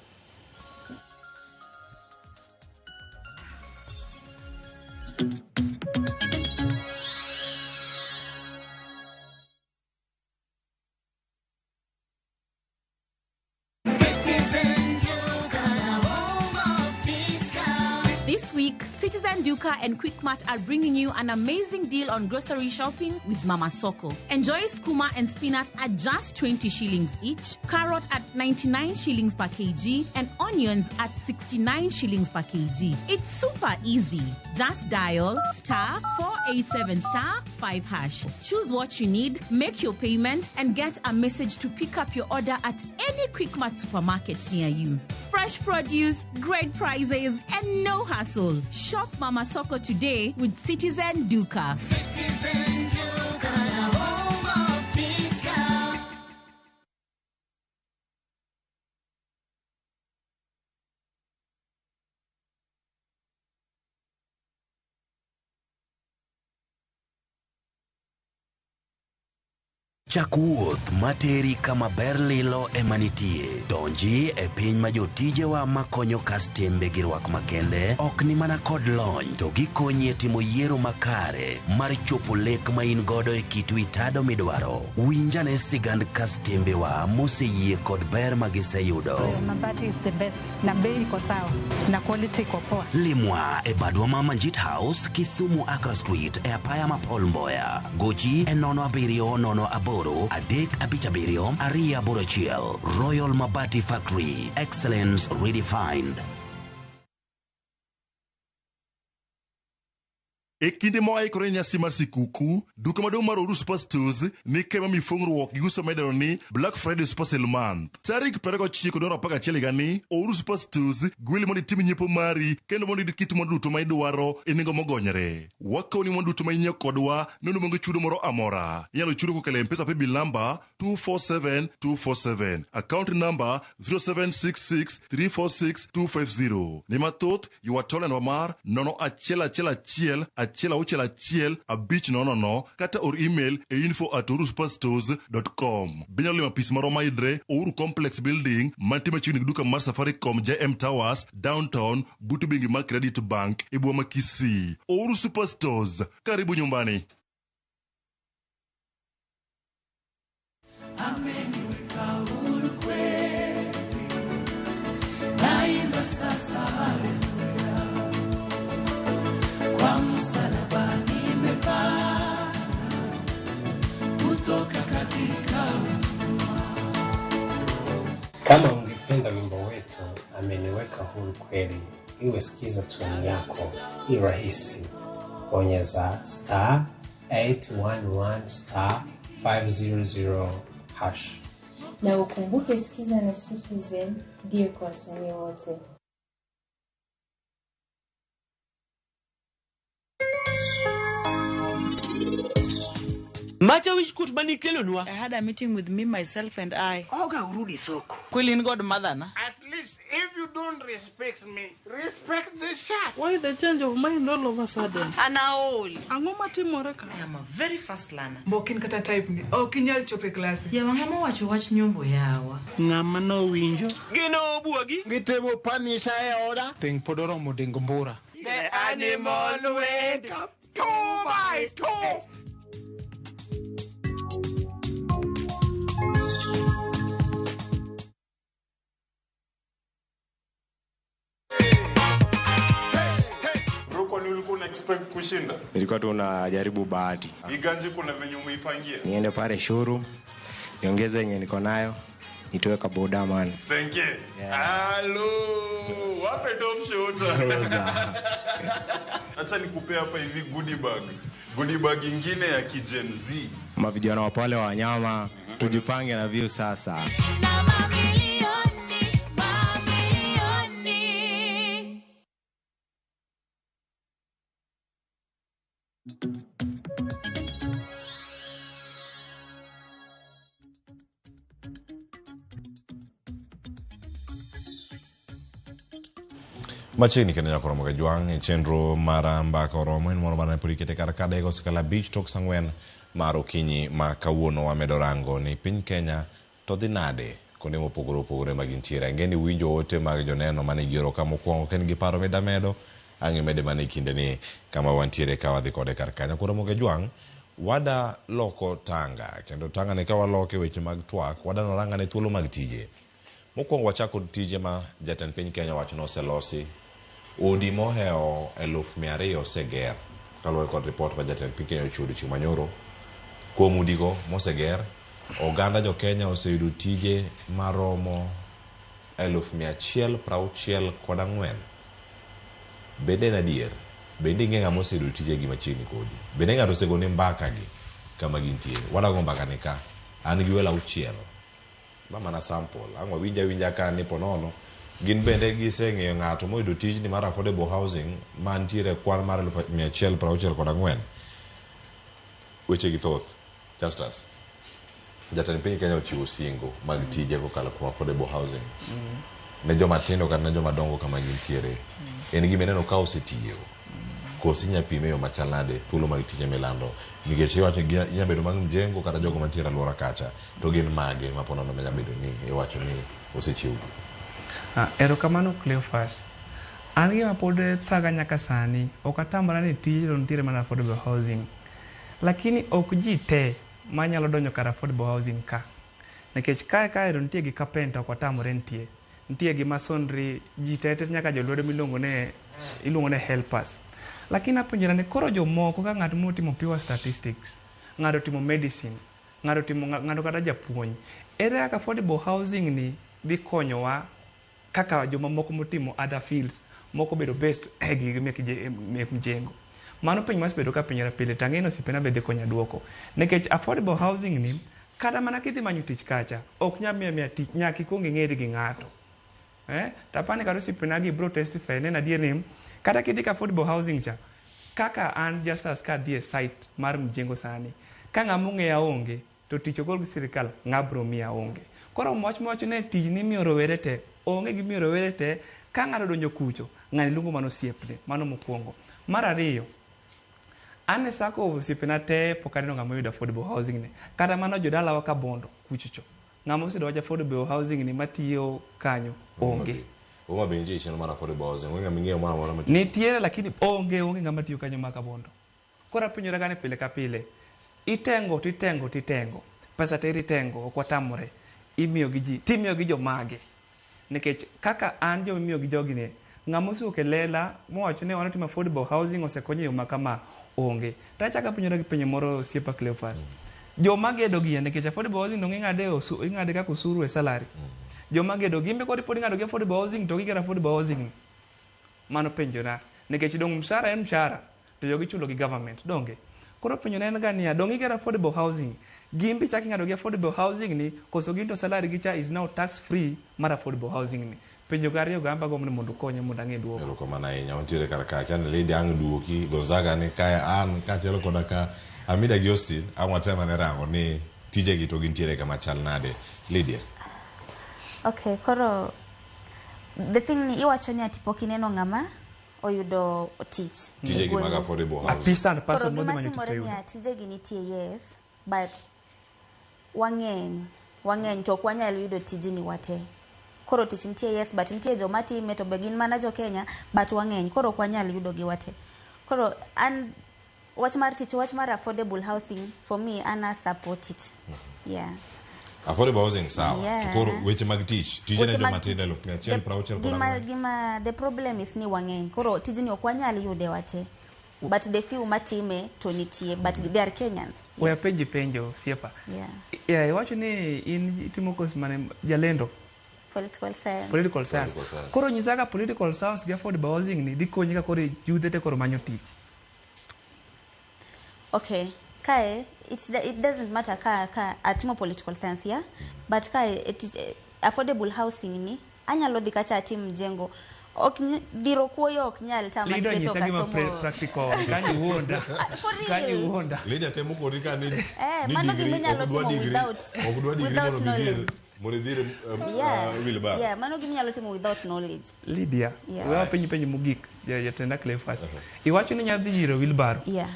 This week, Citizen Duka and Quickmart are bringing you an amazing deal on grocery shopping with Mama Soko. Enjoy skuma and spinach at just 20 shillings each, carrot at 99 shillings per kg, and onions at 69 shillings per kg. It's super easy. Just dial *487*5#. Choose what you need, make your payment, and get a message to pick up your order at any Quickmart supermarket near you. Fresh produce, great prices, and no hassle. Shop Mama Soko today with Citizen Duka. Citizen Duka, the home of discount. Chak wuoth materi kama ber lilo emanitie. Donji e piny ma jotijewa makonyo kastembe gi rwak makende ok ni mana kod lony to gikonyi e timo yiero makare mar chopo lek ma in godo e kitu itado midwaro. Winjane sigand kastembewa moseyie kod ber ma giseyudo. Mabati is the best na bei iko sawa na quality iko poa. Limwa e badwa ma Manjit House, Kisumu Accra Street e apaya ma Paul Mboya. Gochi e 070 Adek Abichabiriyo Aria Borachiel. Royal Mabati Factory, excellence redefined. Ekinde mo aikore nyasi mar sikuku, duka maduong' mar Ouru Super Stores ni kema mifungruok gi uso medero ni Black Friday Super Sale Month. Tarik 29 gani, Ouru Super Stores gwili mondo itim nyiepo mari kendo mondo kit mwandu duto ma idwaro e nengo mogonyore. Wakoni mwandu duto ma inyiewo kodwa nono mongo chudo moro amora. Inyalo chudo kokalo M-Pesa paybill number 247247, account number 0766346250. Ni mathoth yuatole no mar nono achiel abich nono kata or email e info@ourusuperstores.com. Binyalo lima pis maro maidre Ouru Complex Building mantie machiegni gi duka mar Safaricom JM Towers downtown butu bengi mar Credit Bank e boma Kisii. Ouru Superstores, karibu nyumbani. Ameniweka huru kweli, naimba sasa haleluya, kwa msalaba nimepata kutoka katika utumwa. Kama ungependa wimbo wetu ameniweka huru kweli, iwe sikiza tuni yako, ni rahisi. Bonyeza *811 *500#. Na ukumbuke sikiza na Citizen ndio kwa wasanii wote. Macha which could mani kelonwa. I had a meeting with me, myself and I. Oga urudi soko. Queen God mother na. At least if you don't respect me, respect the shaft. Why the change of mind all of a sudden? Anaol. Angoma timoreka. I am a very fast learner. Mbokin kata type ni. Kinyal chope class. Ya wangama wach nyombo yawa. Ngama no winjo. Gino buagi. Gitemo panisha e order. Thing podoro modengo mbura. The animals wake up 2 by 2. Expect kushinda. Nilikuwa tu najaribu bahati. Iganji kuna venye umeipangia. Niende pale shuru, niongeze yenye niko nayo, nitoe kaboda man. Senke. Hello. Wape top shot. Acha nikupe hapa hivi goodie bag. Goodie bag nyingine ya Gen Z. Mavijana wa pale wa wanyama, tujipange na view sasa. Machini Kenya koromo ka juang chenro maramba koromo en moro bana purikete karakada ego skala beach tok sangwen maro kinyi ma kawuono wa medorango ni piny Kenya to dinade konde mopogore magintiere ngeni winjo wote mag joneno mane giro kama kwongo ken gi paro medo ange mede mane kinde ni kama wantiere ka wadhi kode karkanya koromo ka juang wada loko tanga kendo tanga ne ka waloke weche mag twak wada noranga ne thuolo mag tije mokwongo wachako tije ma jatend piny Kenya wacho no selosi odi moheo 200,000 oseger kaluwore kod report ma jatend piny Kenya ochiwo odiochieng' manyoro. Kuom udigo moseger oganda jo Kenya oseyudo tije maromo 164,000. Bende en adier? Bende ing'e ng'ama oseyudo tije gi machiegni kodi? Bende ng'ato osegone mbaka gi kama gintiere? Wadago mbaka ni ka an gi welo 6 ma mana sample ang'o winja ka ni ponono gin bende giseng'eyo ng'ato moyudo tijni mar affordable housing mantiere kwan mar 164,000. Weche gi thoth Justus jatend piny Kenya ochiwo singo mag tije kokalo kuom affordable housing ne joma tindo kata ne joma dongo kama gintiere en gima neno ka osetiyo kosi nya pime yo machal nade thuolo mag tije milando nikech iwacho nya bedo mag mjengo kata jogo mantiere alwora kacha to gin mage ma ponono nya bedo ni iwacho ni osechiw. Erokamano Cleophas. An gima pod thaga nyaka sani ok atamra ni tijno nitiere mana affordable housing, lakini ok ji te manyalo donjo kar affordable housing ka, nikech kae nitie gi carpenter ok atamre nitie gi masonry, ji te nyaka jolwedo iluongo ne helpers. Lakini apenjora ni koro jomoko ka ng'at motimo pure statistics, ng'ato timo medicine, ng'ato kata japuonj, ere kaka affordable housing ni dhi konyowa kaka joma moko motimo other fields moko bedo best gigi mek mjengo. Mano penj masebedo ka penjora pile tang'eno sipena bedhe konya duoko, nikech affordable housing ni kata mana kidhi manyo tich kacha ok nya miya tich nyaka ikwong ing'eri gi ng'ato. Tapani kata sipena gi bro testify ne adier ni kata kidhi ka affordable housing cha kaka an just as ka dhie site mar mjengo sani ka ng'ama ong'eya onge to tich ogol gi sirikal ng'abro miya onge. Koro mowacho ne tij ni miyo rowere te onge gi miyo rowere te ka ng'ato donjo kucho ng'ani luongo mano osiepne, mano mokwongo. Mar ariyo, an e sako osiepena te pok aneno ng'ama oyudo affordable housing ni, kata mana jodalawa ka bondo kuchocho ng'ama osedo wach affordable housing ni matiyo kanyo onge. Uma benji cheno mana affordable housing wenga ming'eyo mwana nitiere lakini onge ng'ama tiyo kanyo maka bondo. Koro apenjora gane pile ka pile, itengo pesa te ritengo ok watamore imiyo gi ji timiyo gi jomage, nikech kaka an jo imiyo gi jogine ng'ama osuok e lela mowacho ne wan timo affordable housing osekonyo yo makama onge. Tachaka penjora gi penyo moro osiepa Cleophas, joma gedo gi nikech affordable housing no ing'ade kaka osuru e salary. Joma gedo gimbe kod pod ing'ado gi affordable housing to gigero affordable housing. Mano penjona nikech dong mshahara en mshahara to jogi chulo gi government donge. Koro penjona en gania dong igero affordable housing gimbe chaki ng'ado gi affordable housing ni koso ginto salary gi cha is now tax free mar affordable housing ni. Penjo gariyo gamba gomne mondo konye mondo ang'e duoko. Erokamano ahinya wantiere kar ka kan lady ang' duoki Gonzaga ni kaya an kaachiel koda ka Amida gi Austin ang' watema ne rango ni tije gi to gintiere kama chal nade. Lydia. Okay, koro the thing ni iwacho ni ati pok ineno ng'ama oyudo tich. Tije gi mag affordable housing. Apisan person modhi manyo tich kayudo. Tije gi nitie yes, but wang'eny to ok wanyal yudo tijni wate. Koro tich nitie yes, but nitie joma time to be gin mana jo Kenya, but wang'eny koro ok wanyal yudo gi wate. Koro an wach mar tich, wach mar affordable housing for me ana support it. Yeah. Affordable housing sawa. Yeah. Koro weche mag tich tije ne joma tindo 1,100 gima the problem is ni wang'eny. Koro tijni ok wanyal yude wate. But the few matime to nitie, but they are Kenyans. We are penjo siepa. Yeah. Iwacho ni in itimo course mane jalendo. Political science. Koro nyisaga political science gi affordable housing ni dhi konyi ka koro yudhe te koro manyo tich. Okay. Kae it doesn't matter ka atimo political science ya, but kae affordable housing ni anyalo dhi kacha atim mjengo. Ok diro kuoyo ok nyal tama niketo kasomo practical kanyi uonda Lydia temo kodi ka ni mano gima nyalo timo without knowledge. Moridhire Wilbar. Yeah, mano gima nyalo timo without knowledge. Lydia, wewe penyi mogik jatenda Cleophas. Iwacho ni nyadhi jiro Wilbar. Yeah.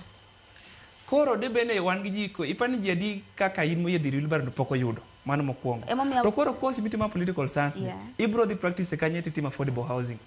Koro de bene wan gi jiko ipani ji adi kaka in moye dhiri Wilbar no poko yudo. Mano mokwongo. To koro kosi mitima political science ibro dhi practice kanye titima affordable housing.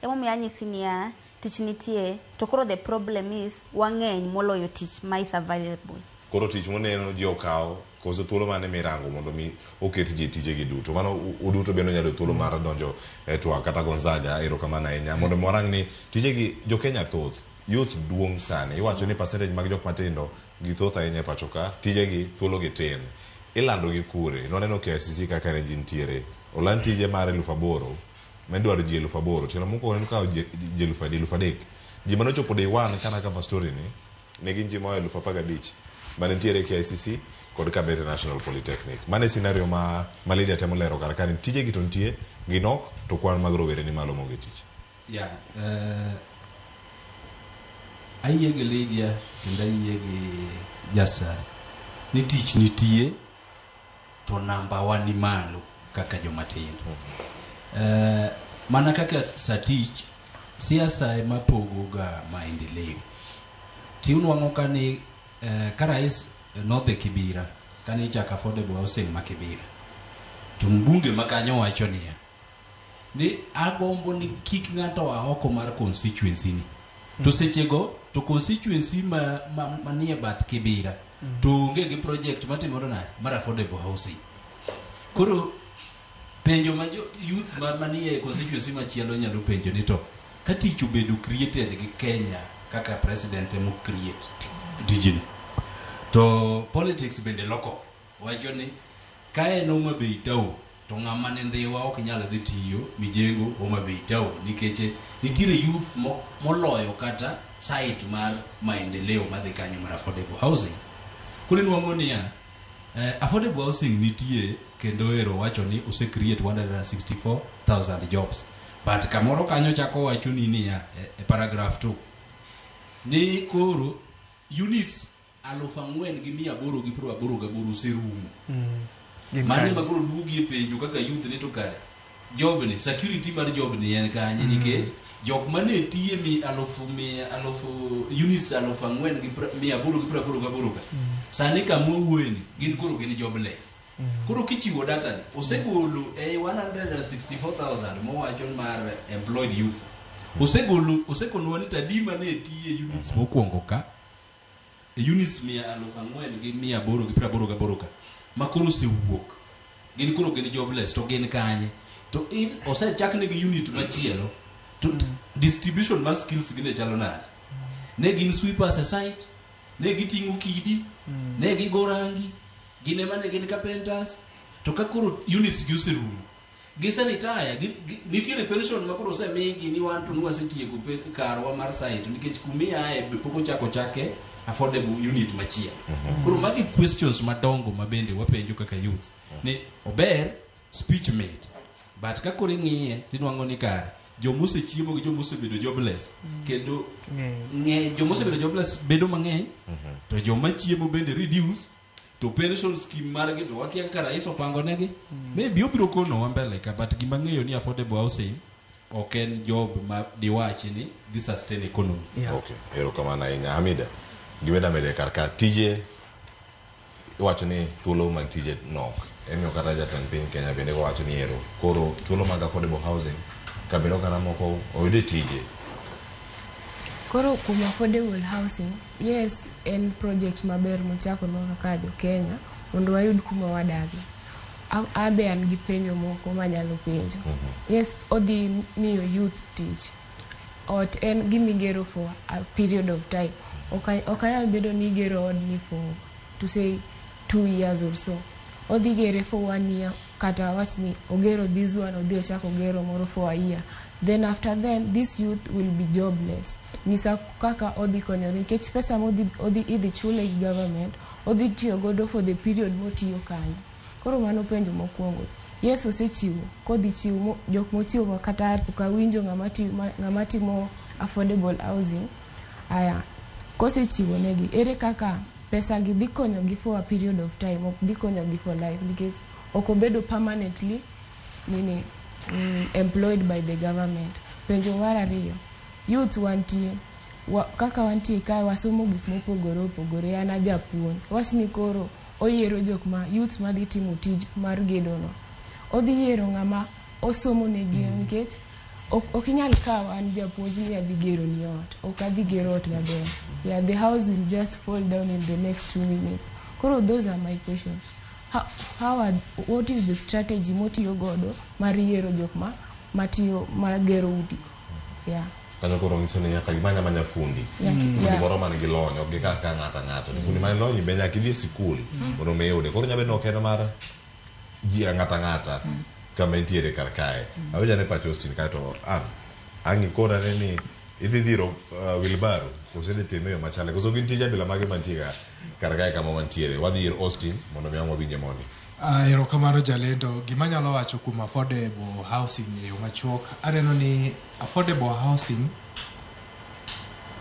Emomiyo anyisi niya tich nitie to koro the problem is wang'eny moloyo tich ma is available. Koro tich moneno ji okawo koso thuolo mane mirango mondo mi oket ji tije gi duto. Mano uduto beno nyalo thuolo mar donjo twak kata Gonzaga erokamano ahinya mondo morang ni tije gi jo Kenya thoth youth duong' sani. Iwacho ni percentage mag jok matindo gi thoth ahinya pacho ka tije gi thuolo gi tin. Ilando gi kure noneno KICC kaka ne jintiere oland tije mar 8,000 medwaro ji 8,000 tena moko neno ka ji 3,000 ji manochopo day 1 kana cover story ni ne gin ji moyo 15,000 mane ntiere KICC kod Kabete National Polytechnic. Mane scenario ma Lydia temo lero kar kani tije gi to ntie ginok to kwan mag rowere ni malo moge tich. Yeah, ayie gi Lydia kendo ayie gi Justus ni tich nitie to namba 1 ni malo kaka joma tindo. Mana kaka satich siasa ema pogoga maendeleo. Tiunwang'o ka ni ka rais nodhi Kibira kani ichako affordable housing ma Kibira, to mbunge makanyo wacho niya ni agombo ni kik ng'ato a oko mar constituency ni. To sechego to constituency manie bath Kibira to onge gi project matimore mar affordable housing. Koro penjo ma youth manie constituency machielo nyalo penjo ni to ka tich obedo created gi Kenya kaka president emo create tijini, to politics bende loko wacho ni ka en Homa Bay Town to ng'ama ne Ndhiwa ok nyalo dhi tiyo Mijengo Homa Bay Town nikech nitiere youth moloyo kata site mar maendeleo madhi kanyo mar affordable housing. Kule nwang'o niya affordable housing nitie kendo ero wacho ni ose create 164,000 jobs, but kamoro kanyo chako wacho ni niya paragraph 2 ni koro units 4,888 oserumo. Mane magoro duogi e penjo kaka youth ni to kare job ni security mar job ni en kanye nikech jok mane tiye mi units 4,888 sani kamowueni gin koro gin jobless. Koro kichiwo data ni osegolo 164,000 mowacho mar employed youth, osekonwa ni tadima ne tiye units mokwongo ka units 4,888 ka makoro sewuok gin koro gin jobless to gin kanye to in osechakne gi unit machielo to distribution mar skills gine chalo nade. Ne gin sweepers a site, ne giting'o kidi, ne gigorangi, gine mane gin carpenters, to ka koro units gi oserumo gisanitaya nitiere pension makoro osemigi ni wan to nwasetieko karwa mar site nikech kumiae poko chake affordable unit machia. Koro magi questions madongo mabende wapenjo kaka youth ni ober speech made, but ka koro ng'iye tinwang'o ni kare jomose chiemo gi jomose bedo jobless kendo jomose bedo jobless bedo mang'eny to joma chiemo bende reduce to pension scheme margi to wakia ka rais opango negi maybe obiro kono wa mbele ka, but gima ng'eyo ni affordable housing ok en job ma diwachi ni this sustain economy. Okay, ero kamano ahinya. Hamida, gimeda mede karka tije iwacho ni thuolo mag tije nok emiyo kata jatend piny Kenya bende wacho ni ero koro thuolo mag affordable housing kabelo kana moko oyude tije. Koro kuom affordable housing, yes, en project maber mochako no kaka jo Kenya mondo wayud kuma wadagi. Abe an gi penjo moko manyalo penjo. Yes, odhi miyo youth tich. Ot en gimigero for a period of time. Okay, bedo ni gero odni for to say 2 years or so. Odhi gere for 1 year kata wachni ogero this one odhi ochako gero moro for a year. Then after then this youth will be jobless. Nisa kaka odhi konyori nikech pesa odhi idhi chule gi government odhi tiyo godo for the period motiyo kanyo. Koro mano penjo mokwongo. Yes, osechiwo kodhi chiwo jok mochiwo kata ukawinjo ng'ama timo affordable housing. Aya kosechiwo negi ere kaka pesa gi dhi konyo gi for a period of time, ok dhi konyo gi for life because okobedo permanently employed by the government. Penjo mar ariyo, youth wantie kaka wantie kae wasomo gik mopogore opogore. Ana japuonj wachni koro oyiero jok ma youth madhi timo tij mar gedono, odhi yiero ng'ama osomo negi nikech ok inyal kawo an japuonj ni adhi gero ni ot, ok adhi gero ot maber. Yeah, the house will just fall down in the next 2 minutes. Koro those are my questions. What is the strategy motiyo godo mar yiero jok matiyo magero udi? Yeah. Kanyo koro ng'iso ni nyaka manya fundi. Fundi moro man gi lony ok kaka ng'ato. Ni fundi man lony be nyaka idhi sikul mondo meyude. Koro nyabe no kendo mar ji ng'ata kama entiere kar kae. Awinja ne pacho Austin kae to ang'i kora ni idhi dhiro wheelbarrow kosede teme yo machale koso gin tija bila mage mantie kar kae kama mantiere. Wadhi ir Austin mondo mi wawinje mondi. Ero kamano jalendo, gima nyalo wacho kuom affordable housing e yo machuok. Aneno ni affordable housing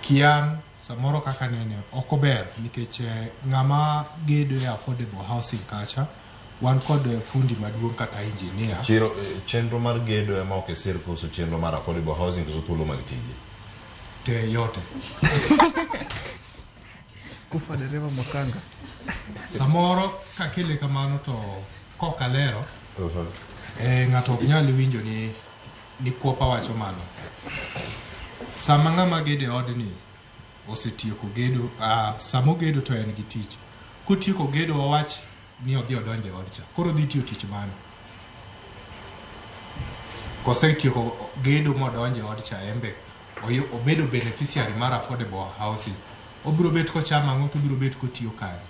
kian samoro kaka nene ok ober nikech ng'ama gedo e affordable housing kacha wan kod fundi maduong' kata engineer. Chenro mar gedo ema ok sir koso chenro mar affordable housing koso thuolo mag tije. Te yote. Kufa dereva makanga. Samoro kakele kamano to kokalero. Ng'ato ok nyal winjo ni kuopa wacho mano. Sama ng'ama gede odni osetieko gedo, samo gedo to en gi tich. Kotieko gedo wawach ni odhi odonje odcha. Koro dhi tiyo tich mano. Kosetieko gedo modonje odcha embe obedo beneficiary mar affordable housing. Obiro bet ko chama ng'o to biro bet ko tiyo kage.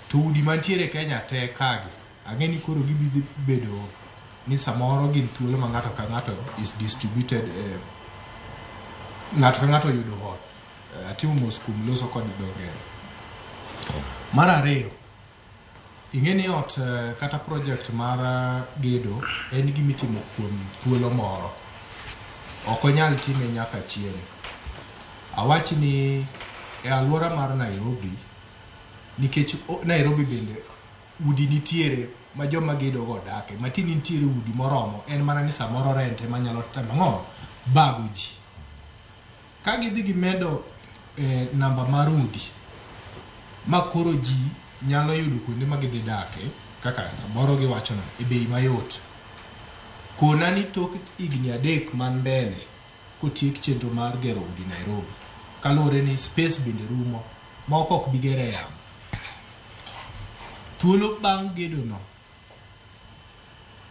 To udi mantiere Kenya te kage. Ang'eni koro gibi bedo ni samoro gin thuolo ma ng'ato ka ng'ato is distributed, ng'ato ka ng'ato yudo ot. Atimo mos kuom loso kod dogere. Mar ariyo, ing'eni ot kata project mar gedo en gimitimo kuom thuolo moro. Ok onyal time nyaka chieng'. Awach ni e alwora mar Nairobi, nikech Nairobi bende udi nitiere ma joma gedo go dake, matini nitiere udi moromo, en mana ni samoro rente manyalo tamo ng'o bago ji. Ka gidhi gimedo namba mar udi, ma koro ji nyalo yudo kuonde ma gidhi dake, kaka samoro giwachono e bei mayot. Kona ni tok higni 3 man mbele kotiek chenro mar gero udi Nairobi, kalore ni space bende rumo ma ok bi gere yamo. Thuolo bang' gedo no,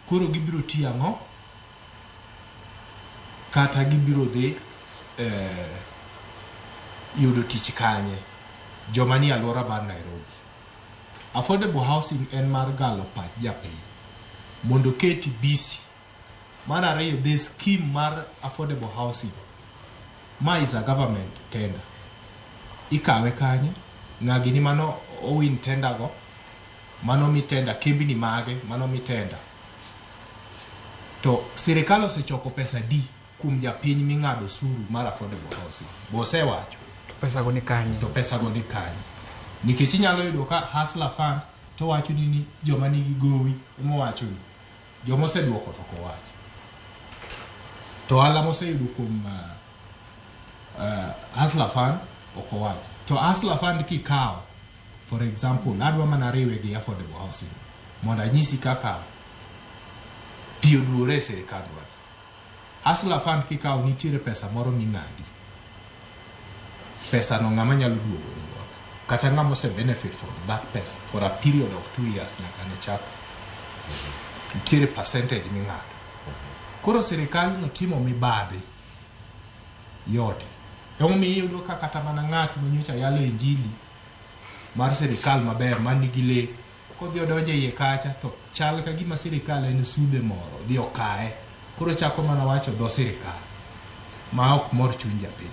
koro gibiro tiyo ang'o kata gibiro dhi yudo tich kanye joma ni alwora mar Nairobi. Affordable housing en mar galo pach japiny mondo keti busy. Mar ariyo, the scheme mar affordable housing ma is a government tender. Ikawe kanye ng'agi ni mano owin tender go, mano mi tender kembi ni mage, mano mi tender. To sirikal osechoko pesa di kum japiny ming'ado suru mar affordable housing. Bose wacho to pesa go ni kanye. To pesa go ni kanye. Nikech inyalo yudo ka Hustler Fund to wacho ni joma nigi gowi emo wacho ni joma oseduoko to ko wacho. To ala moseyudo kum Hustler Fund oko wacho. To Hustler Fund kikawo, for example, adwa mana riwe gi affordable housing mondo anyisi kaka tiyo duore sirikal dwaro. Hustler Fund kikawo nitiere pesa moro ming'adi. Pesa no ng'ama nyalo duogo kata ng'ama ose benefit from that pesa for a period of 2 years nyaka ne chak. Nitiere percentage ming'ado. Koro sirikal notimo mibadhi yote. Emomiyo iyudo ka kata mana ng'at manyocha yalo injili mar sirikal maber man nigi le kodhi odonje iye kacha to chal ka gima sirikal en sube moro dhi okae. Koro chako mana wacho dho sirikal ma ok mor chuny japiny.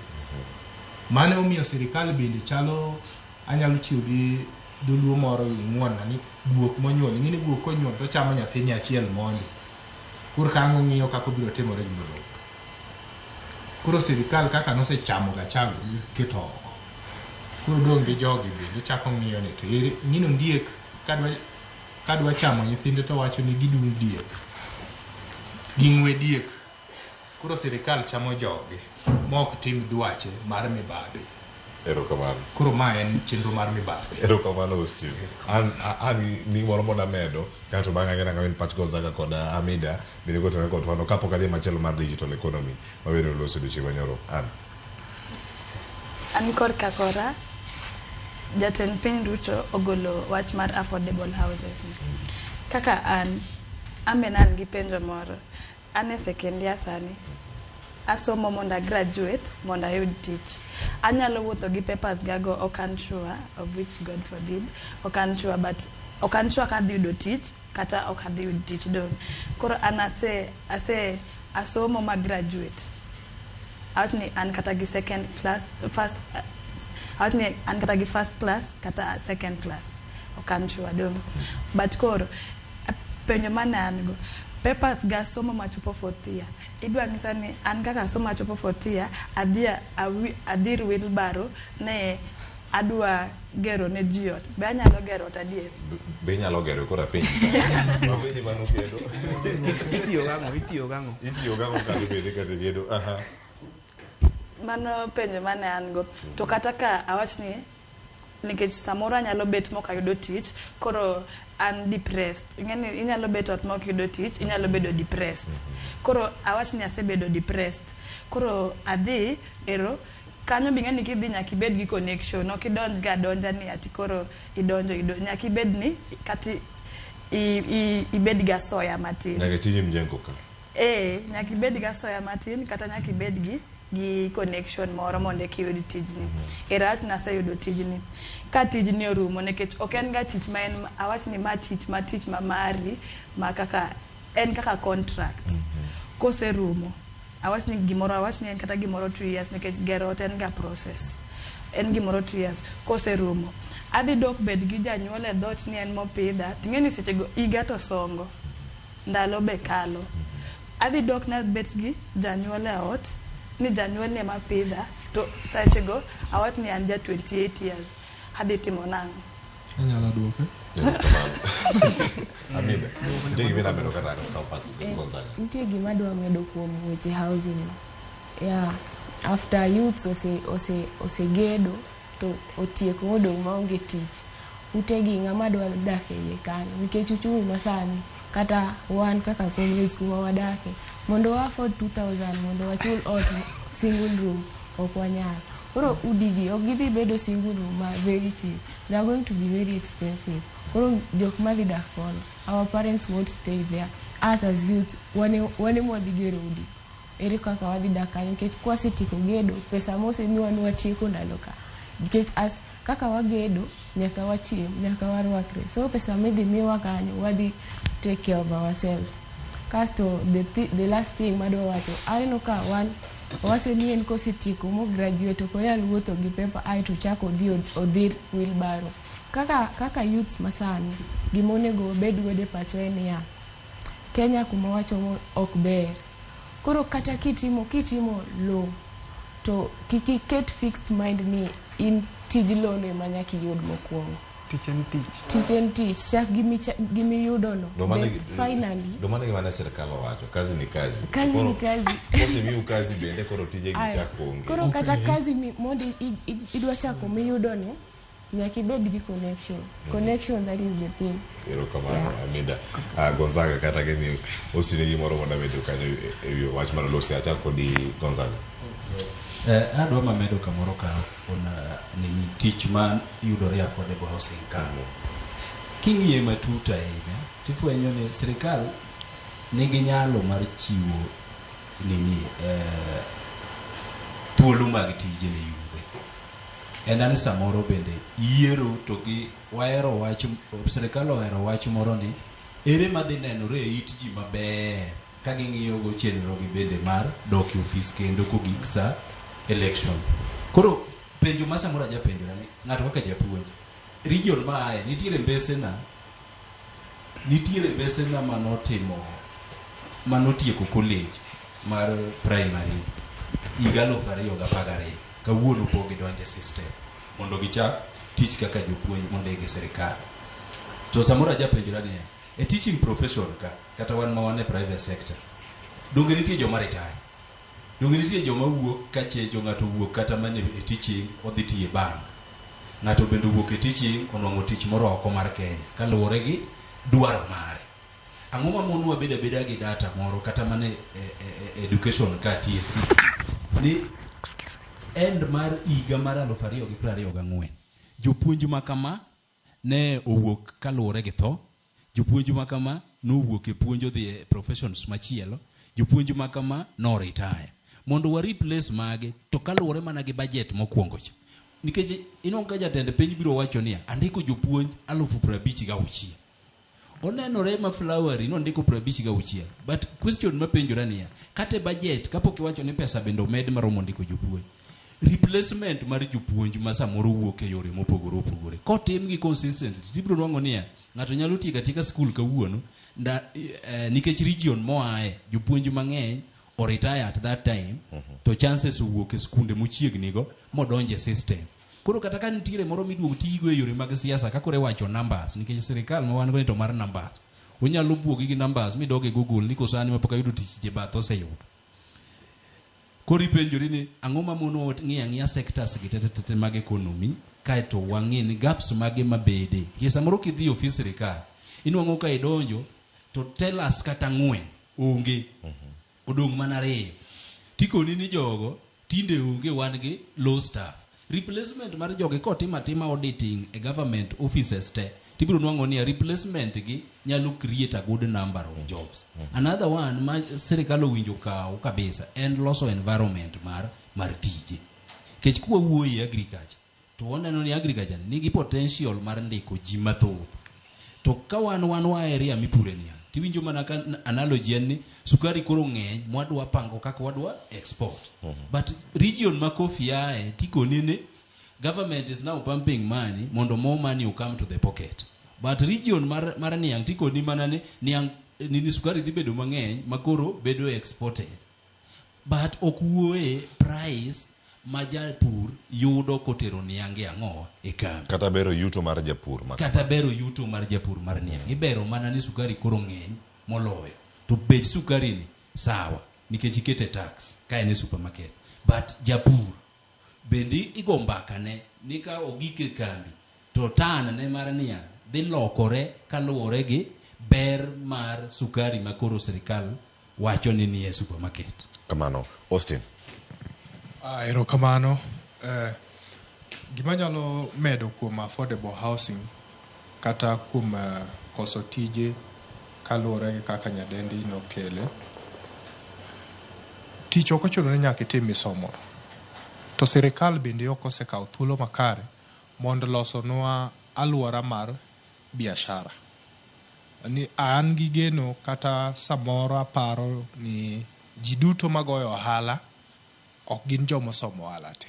Mane omiyo sirikal bende chalo, anyalo tiyo gi dholuo moro ng'uon ni guok monyuol. Ing'eni guok konyuol to chamo nyathini achiel mondi. Koro ka ng'iyo kaka obiro timore gi dholuo. Koro sirikal kaka nosechamo gachalo keto oko. Koro dong' gi jogi bende chako ng'iyo ni to ng'ino ndiek kadwa chamo nyithinde to wacho ni gidung' diek. Ging'we diek. Koro sirikal chamo jogi mok tim dwache mar mibadhi. Erokamano. Koro ma en chenro mar mibadhi. Erokamano Steve. An ni moro moda medo kato bang'a ng'ena ng'awen Pat Gonzaga kod Amida bende gotene kod wano kapok adhi machielo mar digital economy mabende oloso odiochieng' manyoro. An korka kora jatend piny Ruto ogolo wach mar affordable houses. Kaka an amenan gi penjo moro. An e second year sani. Asomo mondo graduate mondo ayud tich. Anyalo wuotho gi papers gago okan sure, of which God forbid, okan sure, but okan sure ka adhi yudo tich kata ok adhi yudo tich don. Koro an asomo ma graduate. Outni an kata gi second class, outni an kata gi first class kata second class. Okan sure don. But koro penjo mane an go papers ga somo machopo 4th year. Idwa ng'isa ni an kaka somo machopo 4th year adhi wheelbarrow ne adwa gero ne ji ot. Be anyalo gero ot adier? Be nyalo gero kora piny. Mapenji mano kedo. Itiyo gang'o? Itiyo gang'o kalo bede kata gedo. Aha. Mano penjo mane an go. To kata ka awach ni nikech samoro anyalo bet mok ayudo tich, koro an depressed. Ing'eni inyalo bet ot mok yudo tich, inyalo bedo depressed. Koro awach ni asebedo depressed. Koro adhi ero kanyo bing'eni kidhi nyaka ibed gi connection, ok idonj ga donja ni ati koro idonjo nyaka ibed ni kati ibed ga soya matin. Nyaka tiji mjengo ka. Nyaka ibed ga soya matin kata nyaka ibed gi connection moro mondo kiyud tijni. Erat naseyudo tijni. Ka tijni orumo nikech ok en ga tich ma en awach ni ma tich ma mari ma kaka en kaka contract. Koserumo awach ni en kata gimoro 2 years nikech gero ot en ga process. En gimoro 2 years. Koserumo adhi dok bed gi janyuol e dhot ni en mopidha. Ting'eni seche go iga to songo. Ndalo be kalo. Adhi dok na bet gi janyuol e ot ni janyuol ne mapidha to seche go awach ni an ja 28 years. Adhi timo nang'o? Anyalo duoke? Amina. Ntie gimina medo kata Gonzaga. Ntie gima dwa medo kuom weche housing. Yeah. After youths osegedo to otieko modong' maonge tich. Utegi ng'ama dwa dak e iye kanyo nikech uchumi masani kata wan kaka communities kuma wadake mondo wa afford 2000 mondo wachul ot single room ok wanyal. Koro udigi ok gidhi bedo single room ma very cheap. They are going to be very expensive. Koro jok madhi dak kono, our parents won't stay there. Us as youth wane mwadhi gero udi. Ere kaka wadhi dak kanyo nikech kwasetieko gedo pesa mosemiwa ni watieko ndalo ka. Nikech as kaka wagedo nyaka wachiem nyaka warwakre. So pesa midhi miwa kanyo wadhi take care of ourselves. Kasto the last thing madwa wacho aneno ka wacho ni en kosetieko mo graduate ko yal wuotho gi paper ai to chako odhir wheelbarrow. Kaka youths masani gimonego bed gode pacho en ya Kenya kuma wacho ok ber. Koro kata kitimo low to kiket fixed mind ni in tij low no manyaki yud mokwongo. Tich and teach. Chak gimi yudo no. Finally. Domane gimana serikal owacho. Kazi ni kazi. Kazi ni kazi. Kose miu kazi bende koro tije gichako onge. Koro kata kazi mondo idwa chako miyudo no nyaka ibed gi connection. Connection, that is the thing. Ero kamano Amida. Gonzaga kata gini osine gimoro mondo medo kanyo ewi wach mar losi achako di Gonzaga. Adwa mamedo kamoro ka ni tich man yudore affordable housing kano. King'iye matut ahinya tifwenyo ni sirikal nigi nyalo mar chiwo thuolo mag tije ne yudhe. En samoro bende yiero to gi wahero wach sirikal ohero wach moro ni ere madhi nenore e it ji maber ka ging'iyo go chenro gi bende mar dok e ofis kendo kogik sa election. Koro penjo ma samoro japenjora ni ng'ato kaka japuonj region ma ae nitiere mbesena manotieko college mar primary higa 2012 kawuono pok gidonje system mondo gichak tich kaka jopuonj mondegi sirikal. To samoro japenjora ni e teaching profession kata wan ma wan e private sector donge nitie joma retire, donge nitie joma wuok ka chejo ng'ato wuok kata mane e teaching odhi tiye bank, ng'ato bende wuok e teaching onwang'o tich moro oko mar Kenya kaluwore gi dwaro mare. Ang'o ma monwa beda gi data moro kata mane education ka TSC ni end mar higa mar 2024 jopuonj makama ne owuok kaluwore gi tho, jopuonj makama nowuok e puonjo dhi e professions machielo, jopuonj makama no retire. Mondo wa replace mage to kaluwore mana gi budget mokwongo cha. Nikech inonga jatend piny biro wacho ni andiko jopuonj 56,000. Onenore ma flowery no ndiko 56,000. But question mapenjora ni kate budget kapok iwacho ni pesa bendo med maromo ndiko jopuonj. Replacement mar jopuonj ma samoro wuok e yore mopogore opogore. Kotim gi consistent tibiro nwang'o ni ng'ato nyalo tiyo katika school kawuono nikech region moae jopuonj mang'eny o retire at that time to chances wuok e skunde mochiegni go modonje system. Koro kata ka nitiere moro miduog tigo e yore mag siasa kakore wacho numbers nikech sirikal ma wan go ni to mar numbers. Unyalo buogi gi numbers midoge Google ni kosani mapok ayudo tich je bath oseyudo. Koro ipenjori ni ang'o ma mono ng'iya sectors gi tete mag economy kaeto wang'e ni gaps mage mabede. Kisa moro kidhi ofis sirikal inwang'o ka idonjo to tell us kata ng'wen onge odong' mana 2 tikoni ni jogo tinde onge wan gi low staff replacement mar joge kotima auditing e government offices te tibiro nwang'o ni replacement gi nyalo create a good number of jobs. Another one ma sirikal owinjo kaw kabisa en loso environment mar tije. Kech kuwa wuoyi agriculture to waneno ni agriculture nigi potential mar ndiko ji mathoth. To ka wan wa area mipure niya tiwinjo mana ka analogy en ni sukari koro ng'eny mwadwa pango kaka wadwa export. But region ma coffee ae tikoni ni government is now pumping money mondo more money will come to the pocket. But region mar niang tikoni mana ni niang ni sukari dhi bedo mang'eny makoro bedo exported. But okuoe price ma japur yudo kotero niange ang'o e kambi. Kata bero yuto mar japur mar. Kata bero yuto mar japur mar niang. Ibero mana ni sukari koro ng'eny moloyo. To bech sukari ni sawa nikech ikete tax ka en e supermarket. But japur bendi igo mbaka ne ni ka ogike kambi to tan ne mar niang dhi lokore kaluwore gi ber mar sukari makoro sirikal wacho ni nie supermarket. Kamano Austin. Erokamano. Gima nyalo medo kuom affordable housing kata kuom koso tije kaluwore gi kaka nyadendi nokele. Tich ok ochuno ni nyaka itim misomo. To sirikal bende ok osekawo thuolo makare mondo losonwa aluora mar biashara. Ni an gi geno kata samoro aparo ni ji duto magoyo ohala ok gin joma somo ohala te.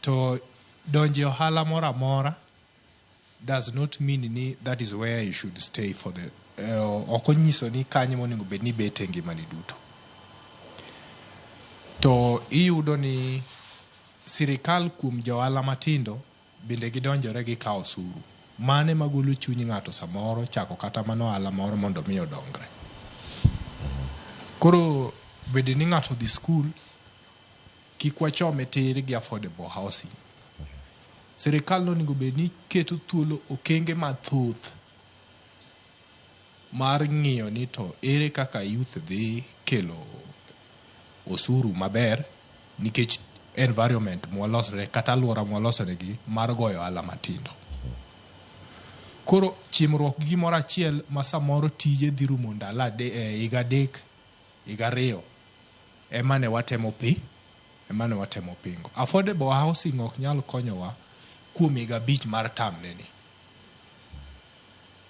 To donje ohala mora mora does not mean ni that is where you should stay for the ok onyiso ni kanyo monego bed ni bete ngimani duto. To iyudo ni sirikal kuom johala matindo bende gidonjore gi kawo osuru. Mane magolo chuny ng'ato samoro chako kata mano ohala moro mondo mi odongre. Koro bende ni ng'ato dhi skul kik wachome tir gi affordable housing. Sirikal onego bed ni keto thuolo okenge mathoth mar ng'iyo ni to ere kaka youth dhi kelo osuru maber nikech environment mwalosre kata aluora mwalosoregi mar goyo ohala matindo. Koro chiemruok gi gimoro achiel ma samoro tije dhi rumo ndalo higa 3 higa 2 ema ne watemo pingo. Affordable housing ok nyal konyowa kuom higa 5 mar tamne ni.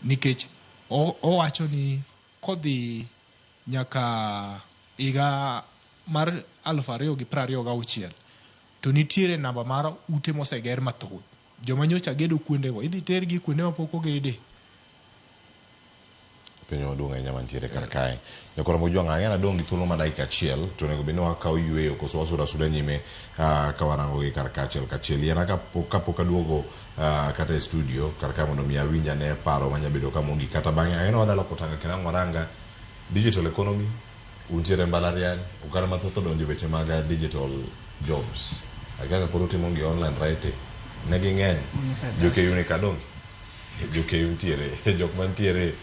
Nikech owacho ni kodhi nyaka higa mar 2026 to nitiere namba mar ute moseger mathoth. Joma nyocha gedo kuondego idhi tergi kuonde mapok ogede. Penyo maduong' ahinya mantiere kar kae. Nyakoro mojwang' ang'e nadong' gi thuolo ma dakika achiel to onego bed ni wakawo yweyo koso wasuda nyime ka warango gi kar kachiel. Yena kapok aduogo kata e studio kar ka mondo mi awinja ne paro manya bedo ka mogi kata bang'e ang'e wadalo kotanga kena waranga digital economy untiere mbalariany ukara mathoth donjo weche mag digital jobs. Agaga koro timo gi online writing ne gi ng'eny jokeyu ne kadongi jokeyu ntiere jok mantiere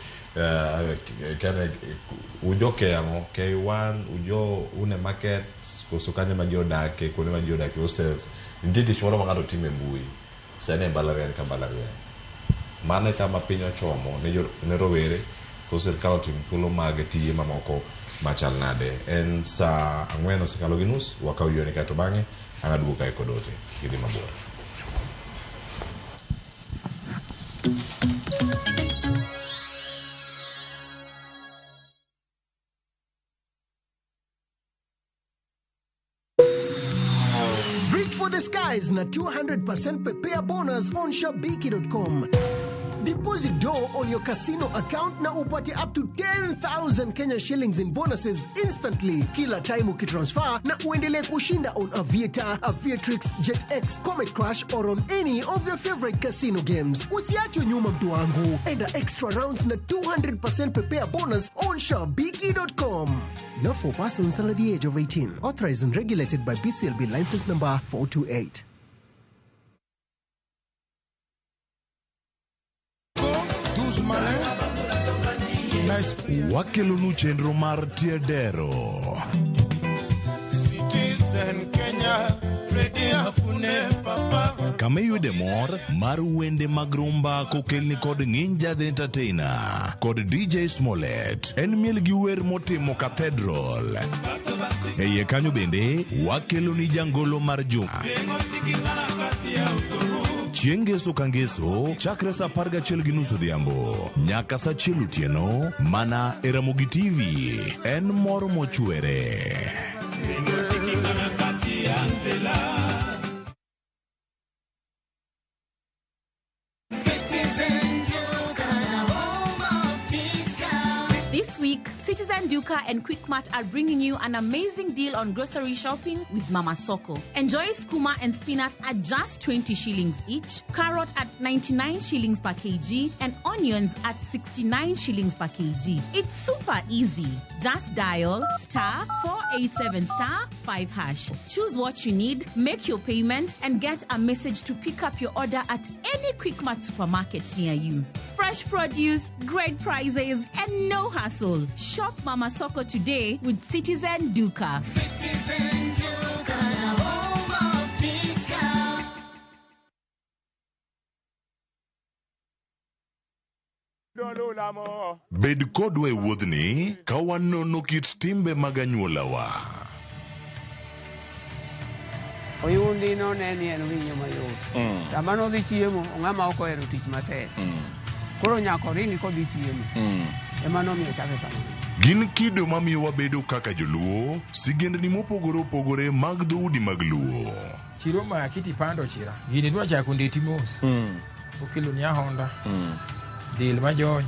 kane ujoke yamo K1 ujo une market koso kanye ma jodake kone ma jodake hostels nitie tich moro ma ng'ato time mbui sane mbalariany ka mbalariany mane kama piny ochomo ne rowere koso sirikal otim thuolo mag tije mamoko machal nade. En saa 4:30 wakaw yoni kato bang'e angaduogo kae kod ote gidhi mabor. Reach for the skies na 200% prepare bonus on shopbiki.com. Deposit dough on your casino account na upate up to 10,000 Kenya shillings in bonuses instantly kila time ukitransfer na uendelee kushinda on Aviator, Aviatrix, JetX, Comet Crash or on any of your favorite casino games. Usiachwe nyuma mtu wangu. Enda extra rounds na 200% prepare bonus on shabiki.com. Not for persons under the age of 18. Authorized and regulated by BCLB license number 428. Wakelonu chenro mar tiedero. Citizen Kenya, Freddy Afune Papa. Kama yude mor mar wende mag rumba kokelni kod Ninja the Entertainer kod DJ Smollett en miel gi wer motimo Cathedral. Eye kanyo bende wakeloni jangolo mar juma. Chieng' ngeso ka ngeso chakre sa 11:30 odhiambo nyaka sa 1 otieno mana e Ramogi TV en mor mochwere. This week, Citizen Duka and Quickmart are bringing you an amazing deal on grocery shopping with Mama Soko. Enjoy skuma and spinach at just 20 shillings each, carrot at 99 shillings per kg, and onions at 69 shillings per kg. It's super easy. Just dial *487*5#. Choose what you need, make your payment, and get a message to pick up your order at any Quickmart supermarket near you. Fresh produce, great prices, and no hassle. Shop Mama Soko today with Citizen Duka. Citizen Duka, the home of discount. Bed kodwa e wuodhni ka wanono kit timbe mag anyuolawa. Oyundi no neni en winyo mayot. Sama no dhi chiemo, ng'ama ok ohero tich matek. Koro nyako ringi kodhi chiemo. Ema nomiyo chake kamano. Gin kido mamiyo wabedo kaka joluo, sigendni mopogore opogore mag dhoudi mag luo. Chiro ma kiti pando chira. Gini dwa chako ndeti mos. Okelo nya Honda. Dil majony.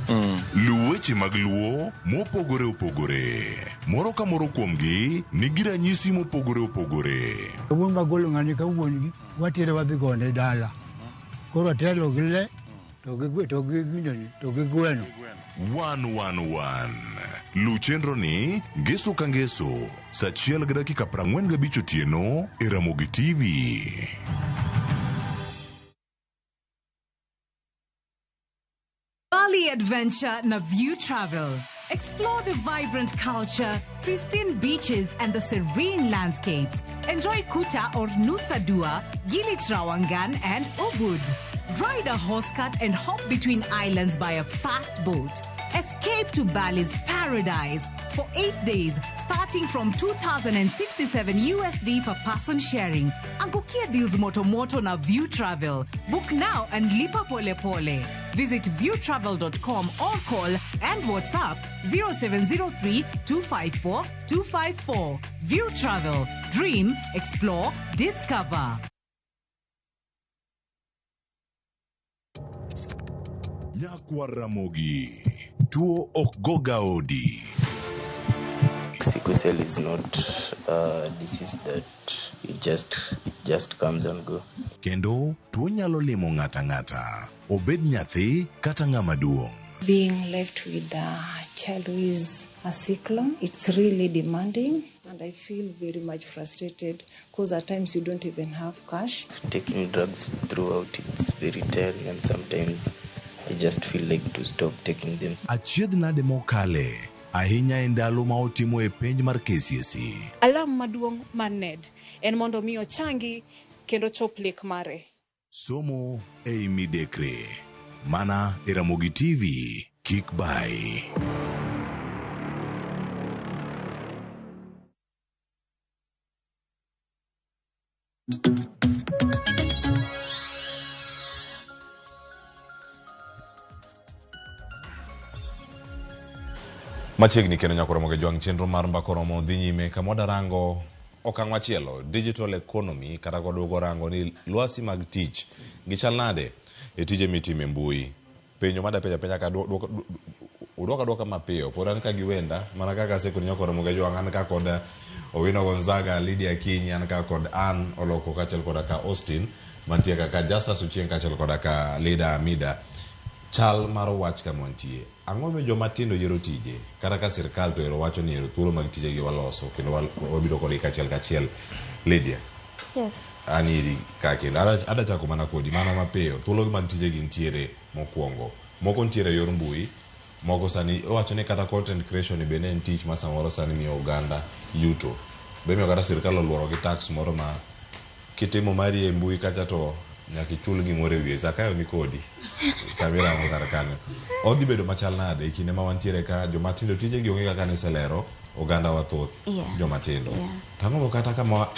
Luweche mag luo mopogore opogore. Moro ka moro kuomgi nigi ranyisi mopogore opogore. Wuon magolo ng'ani ka wuongi watiere wadhi gone dala. Koro telo gi le to gi gweno. 111 Luchenro ni ngeso ka ngeso sa 1:45 otieno e Ramogi TV. Bali Adventure na View Travel. Explore the vibrant culture, pristine beaches, and the serene landscapes. Enjoy Kuta or Nusa Dua, Gili Trawangan, and Ubud. Ride a horse cart and hop between islands by a fast boat. Escape to Bali's paradise for 8 days, starting from $2,067 per person sharing. Angukia deals moto na View Travel. Book now and lipa pole pole. Visit viewtravel.com or call and WhatsApp 0703 254 254. View Travel. Dream, explore, discover. Nyakwa Ramogi, tuo okgoga odi. Sickle cell is not a disease that it just comes and go. Kendo tuo nyalo limo ng'ata ng'ata, obed nyathi kata ng'ama duong'. Being left with a child who is a sickle, it's really demanding, and I feel very much frustrated because at times you don't even have cash. Taking drugs throughout, it's very tiring, and sometimes I just feel like to stop taking them. Achiedh nade mokale, ahinya e ndalo ma otimo e penj mar KCSE. Alam maduong' mar NED en mondo mi ochangi kendo chop lek mare. Somo ei midekre. Mana e Ramogi TV, kik bai. Machiegni kendo nyako Ramogi jwang' chenro mar mbako romo dhi nyime kama wadarango okang' machielo digital economy kata goduogo rango ni lwasi mag tich gichal nade e tije mitime mbui. penyo mada penya ka duoka mapiyo pod an ka giwenda mana kaka sekuni nyokoro mugejo an ka kod Owino Gonzaga, Lydia King, an ka kod Ann Oloko kachel koda ka Austin mantie kaka Justus Ochieng kachel koda ka Lida Amida. Chal mar wach ka montie ang'o me joma tindo yiero tije kata ka sirkal to ero wacho ni ero thuolo mag tije gi waloso kendo wabiro kod kachiel Lydia. Yes. Ani ka kendo ada chako mana kodi mana mapiyo thuolo mag tije gi ntiere mokwongo moko ntiere yor mbui moko sani wacho ni kata content creation bende en tich ma samoro sani miyo oganda yuto be miyo kata sirkal oluoro gi tax moro ma kitimo mari e mbui kacha to nyaka ichul gimoro e wiye Zakayo ni kodi kamera mo kar kanyo odhi bedo machal nade kinde ma wantiere ka joma tindo tije gi onge kaka ni selero oganda wathoth joma tindo tang'o kata kama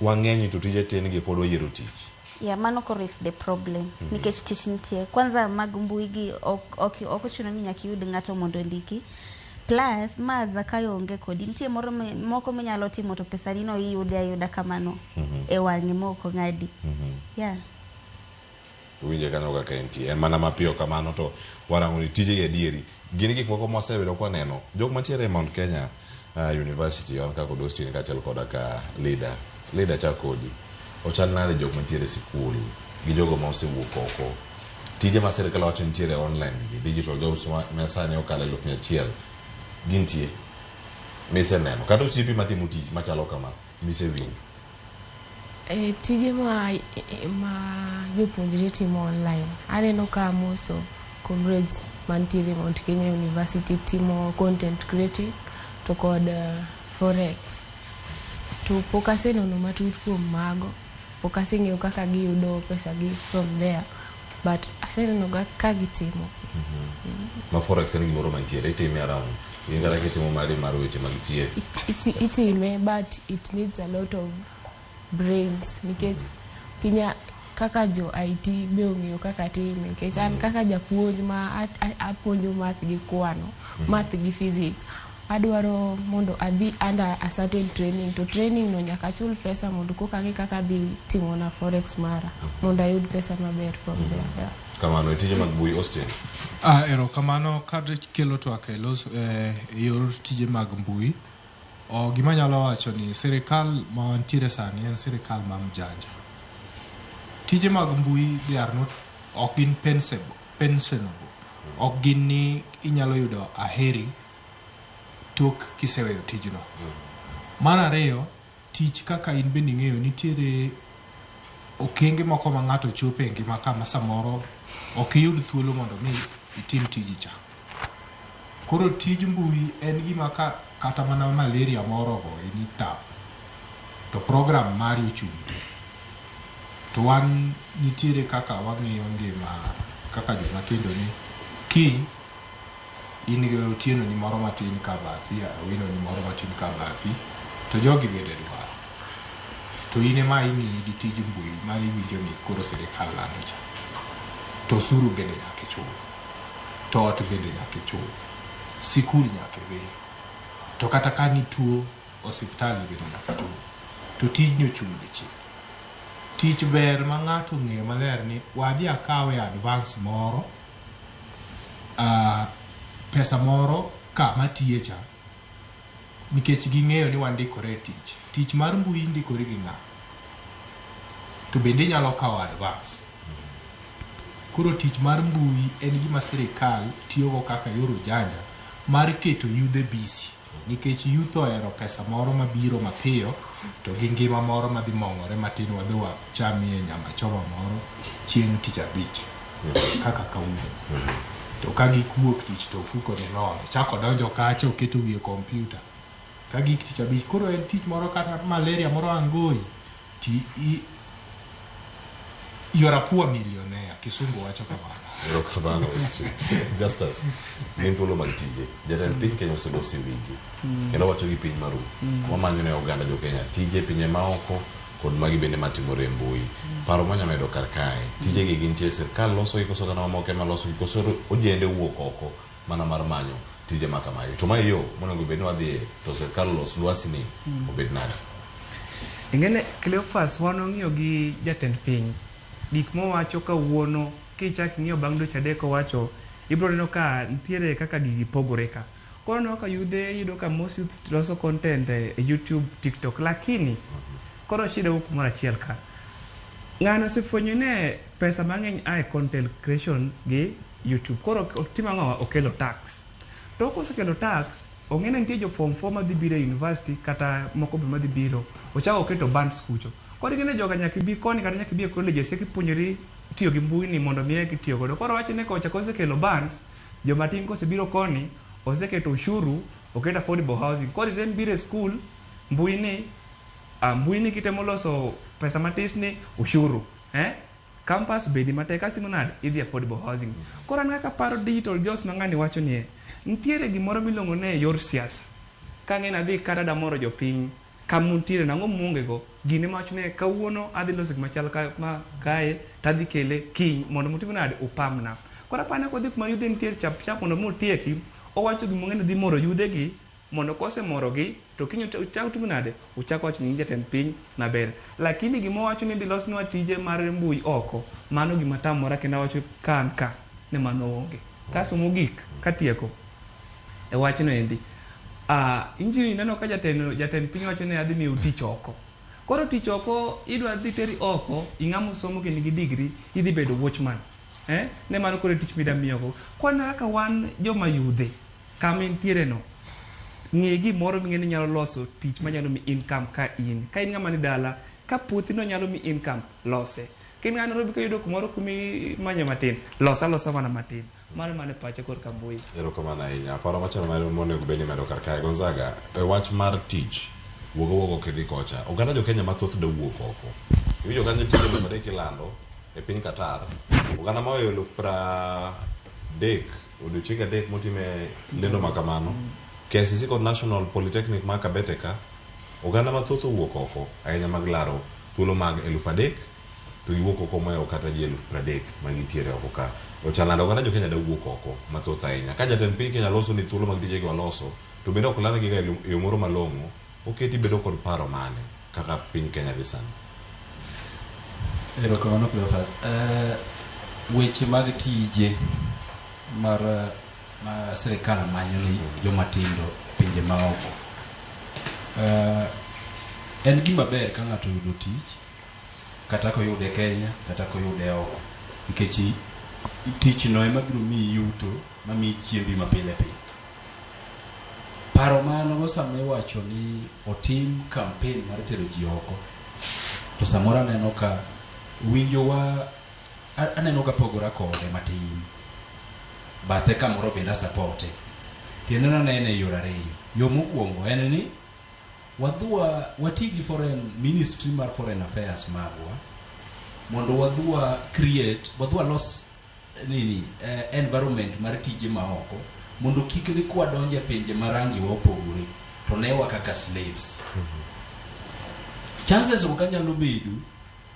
wang'eny to tije tin gi pod wayiero tich. Yeah, mano koro is the problem. Nikech tich nitie. Kwanza mag mbui gi ok ochuno ni nyaka yud ng'ato mondo ndiki. Plus ma Zakayo onge kodi. Nitie moko minyalo timo to pesa nino iyuda kamano. E wang'e moko ng'adi. Yeah. Winje kanyo kaka entie. En mana mapiyo kamano to warango ni tije gi adieri. Gini gik moko mosebedo kwa neno. Jok mantiere Mount Kenya University on ka kod Austin kachel koda ka Lida chakodi. Ochal nade jok mantiere sikul gi jogo ma osewuok oko. Tije ma sirkal wacho ntiere online gi digital jobs ma sani okalo 100,000 gintie. Mise neno kata osiepi matimo tich machalo kama mise winjo. Tije ma jopuonjre timo online aneno ka most of comrades mantiere Mount Kenya University timo content creating to kod forex. To pok asenono matut kuom mago, pok aseng'eyo kaka giyudo pesa gi from there, but asenono ka gitimo. Ma forex en gimoro mantiere itime around ingara kitimo mari mar weche mag thieth. Itime but it needs a lot of brains nikech kinya kaka jo IT be ong'eyo kaka time nikech an kaka japuonj ma apuonjo math gi kwano, math gi physics. Adwaro mondo adhi under a certain training to training no nyaka chul pesa mondo koka ng'i kaka dhi timo na forex mara mondo ayud pesa maber from there. Kamano tije mag mbui Austin. Ero kamano kad kelo to akelos yor tije mag mbui. Gima nyalo wacho ni sirkal ma wantiere sani en sirkal ma mjanja. Tije mag mbui they are not ok gin pensionable. Ok gin ni inyalo yudo aheri tok kiseweyo tijno. Mana ariyo, tich kaka in bende ng'eyo nitiere okenge moko ma ng'ato chope ngima kama samoro ok yud thuolo mondo mi itim tiji cha. Koro tij mbui en gima kata mana malaria moro go ini tap to program mari ochung'. To wan nitiere kaka wang'iyo ngima kaka joma kendo ni in gi otieno ni moro matin ka bathi, Owino ni moro matin ka bathi, to jogi bende dwaro. To ine ma ing'i gi tij mbui mari winjo ni koro sirkal lando cha. To suru bende nyaka chul. To ot bende nyaka chul. Sikul nyaka be. To kata ka ni tuo osiptal bende nyaka chul. To tijno chung' dichiel. Tich ber ma ng'ato ng'eyo maler ni wadhi akawe advance moro pesa moro kama tiye cha nikech ging'eyo ni wandikore tich mar mbui ndikore gi ng'a to bende nyalo kawo advance. Koro tich mar mbui en gima sirkal tiyogo kaka yor ujanja mar keto yudhe busy nikech youth ohero pesa moro mabiro mapiyo to gi ngima moro madhi mong'ore matin wadhi wachamie nyama choma moro chieng' tich abich kaka kawuono. To ka gikuok tich to ofuko ni nono chako donjo kacha oketo wiye kompyuta ka gik tich abich. Koro en tich moro kata malaria moro angoi ti you're a poor millionaire kisungu wacho kamano. Justus gin thuolo mag tije jatend piny Kenya oselosi wigi kendo wacho gi piny maru wamanyo ne oganda jo Kenya tije pinye maoko kod magi bende matimore mbui. Paro manya medo kar kae tije gi gintie sirkal loso gi koso kana mamoke maloso gi koso ojende wuok oko mana mar manyo tije makamayo. To mai yo monego bed ni wadhi to sirkal los lwasi ni obed nade. Ingene Cleophas wano ng'iyo gi jatend piny gik mowacho kawuono kichak ng'iyo bang' dweche adek owacho ibro neno ka ntiere kaka gigi pogore ka. Koro no ka yudhe yudo ka most youth loso content e YouTube, TikTok, lakini koro shida huku mara chiel ka. Ngano sifwenyo ne pesa mang'eny ae content creation gi YouTube. Koro tima ng'awa okelo tax. To kosekelo tax, ong'ene nitie jo form 4 madhi biro e university kata moko be madhi biro. Ochako oketo bands kucho. Koro ing'ene joga nyaka bi koni kata nyaka bi e colleges kipuonjori tiyo gi mbui ni mondo miye kitiyo godo. Koro wacho ne kocha kosekelo bands, joma tin kosebiro koni, oseketo ushuru, oketo affordable housing. Koro iten biro e school, mbui ni kitemo loso pesa matis ni ushuru. Campus bedi mateka simonad idhi affordable housing. Koro an kaka paro digital jobs mang'ani wacho nie, ntiere gimoro milongo ne yor siasa. Kang'e adhi kata damoro jopiny, kamuntiere nang'o muongego, gine mawacho ne kawuono adhi loso gimachal kae, tadhi kele kiny, mondo mutimonad upamna. Koro apane kodhi kuma yudhe ntiere chap mondo mutieki, owacho gimong'ene dhi moro yudhegi, mondo kose morogi, to kinyo uchako timonade, uchako wacho ni jatend piny maber. Lakini gimo wacho ni dhi losnwa tije mar mbui oko, mano gima tamora kendo wacho kan ka ne mano onge. Kaso mogik katieko e wacho no endi. Inji neno ka jatend piny wacho ne adhi miyo tich oko. Koro tich oko idwa dhi teri oko, ing'amo somo kendo gi degree, idhi bedo watchman. Ne mano kore tich mida miyogo. Kwana kaka wan joma yudhe, kama intiere no, ng'e gimoro ming'eni nyalo loso tich manyalo mi income ka in. Ka in ng'ama ni dala, ka puothi no nyalo mi income, lose. Ka in ng'ano robi ka yudo kumoro kumi manye matin, losa mana matin. Mano mane pache kor kambui. Erokamano ahinya. Paro machalo monego bed ni medo kar kae. Gonzaga, e wach mar tich, wuogo kidhi kocha. Oganda jo Kenya mathoth da wuok oko. Iwinjo kanyo tije made kilando e piny Qatar. Oganda maweyo 30,000 odiochienge 3 motime lendo makamano. KCC kod National Polytechnic ma Kabeteka, oganda mathoth owuok oko ahinya mag laro thuolo mag 3,000 to giwuok oko moewo kata ji 30,000 manitiere oko ka. Ochalando oganda jo Kenya da wuok oko mathoth ahinya. Ka jatend piny Kenya loso ni thuolo mag tijegi waloso, to bende ok lane gi ga yo moro malong'o, oketi bedo kod paro mane kaka piny Kenya dhi sani. Erokamano Cleophas. Weche mag tije mar sirikal manyo ni joma tindo pinje maoko. En gima ber ka ng'ato yudo tich, kata koyude Kenya, kata koyude oko. Nikech tich no ema biro miyi yuto, ma miyi chiembi mapile pile. Paro mano go sama iwacho ni otim campaign mar tero ji oko, to samoro aneno ka winjowa aneno ka pogora kode matin. Bathe kamoro benda supporte. Tiende nene yore ariyo. Yo mokwongo en ni watigi foreign ministry mar foreign affairs magwa mondo wadwa los environment mar tije maoko mondo kik ni kwadonje pinje marangi wa opogore to ne kaka slaves. Chances okanyalo bedo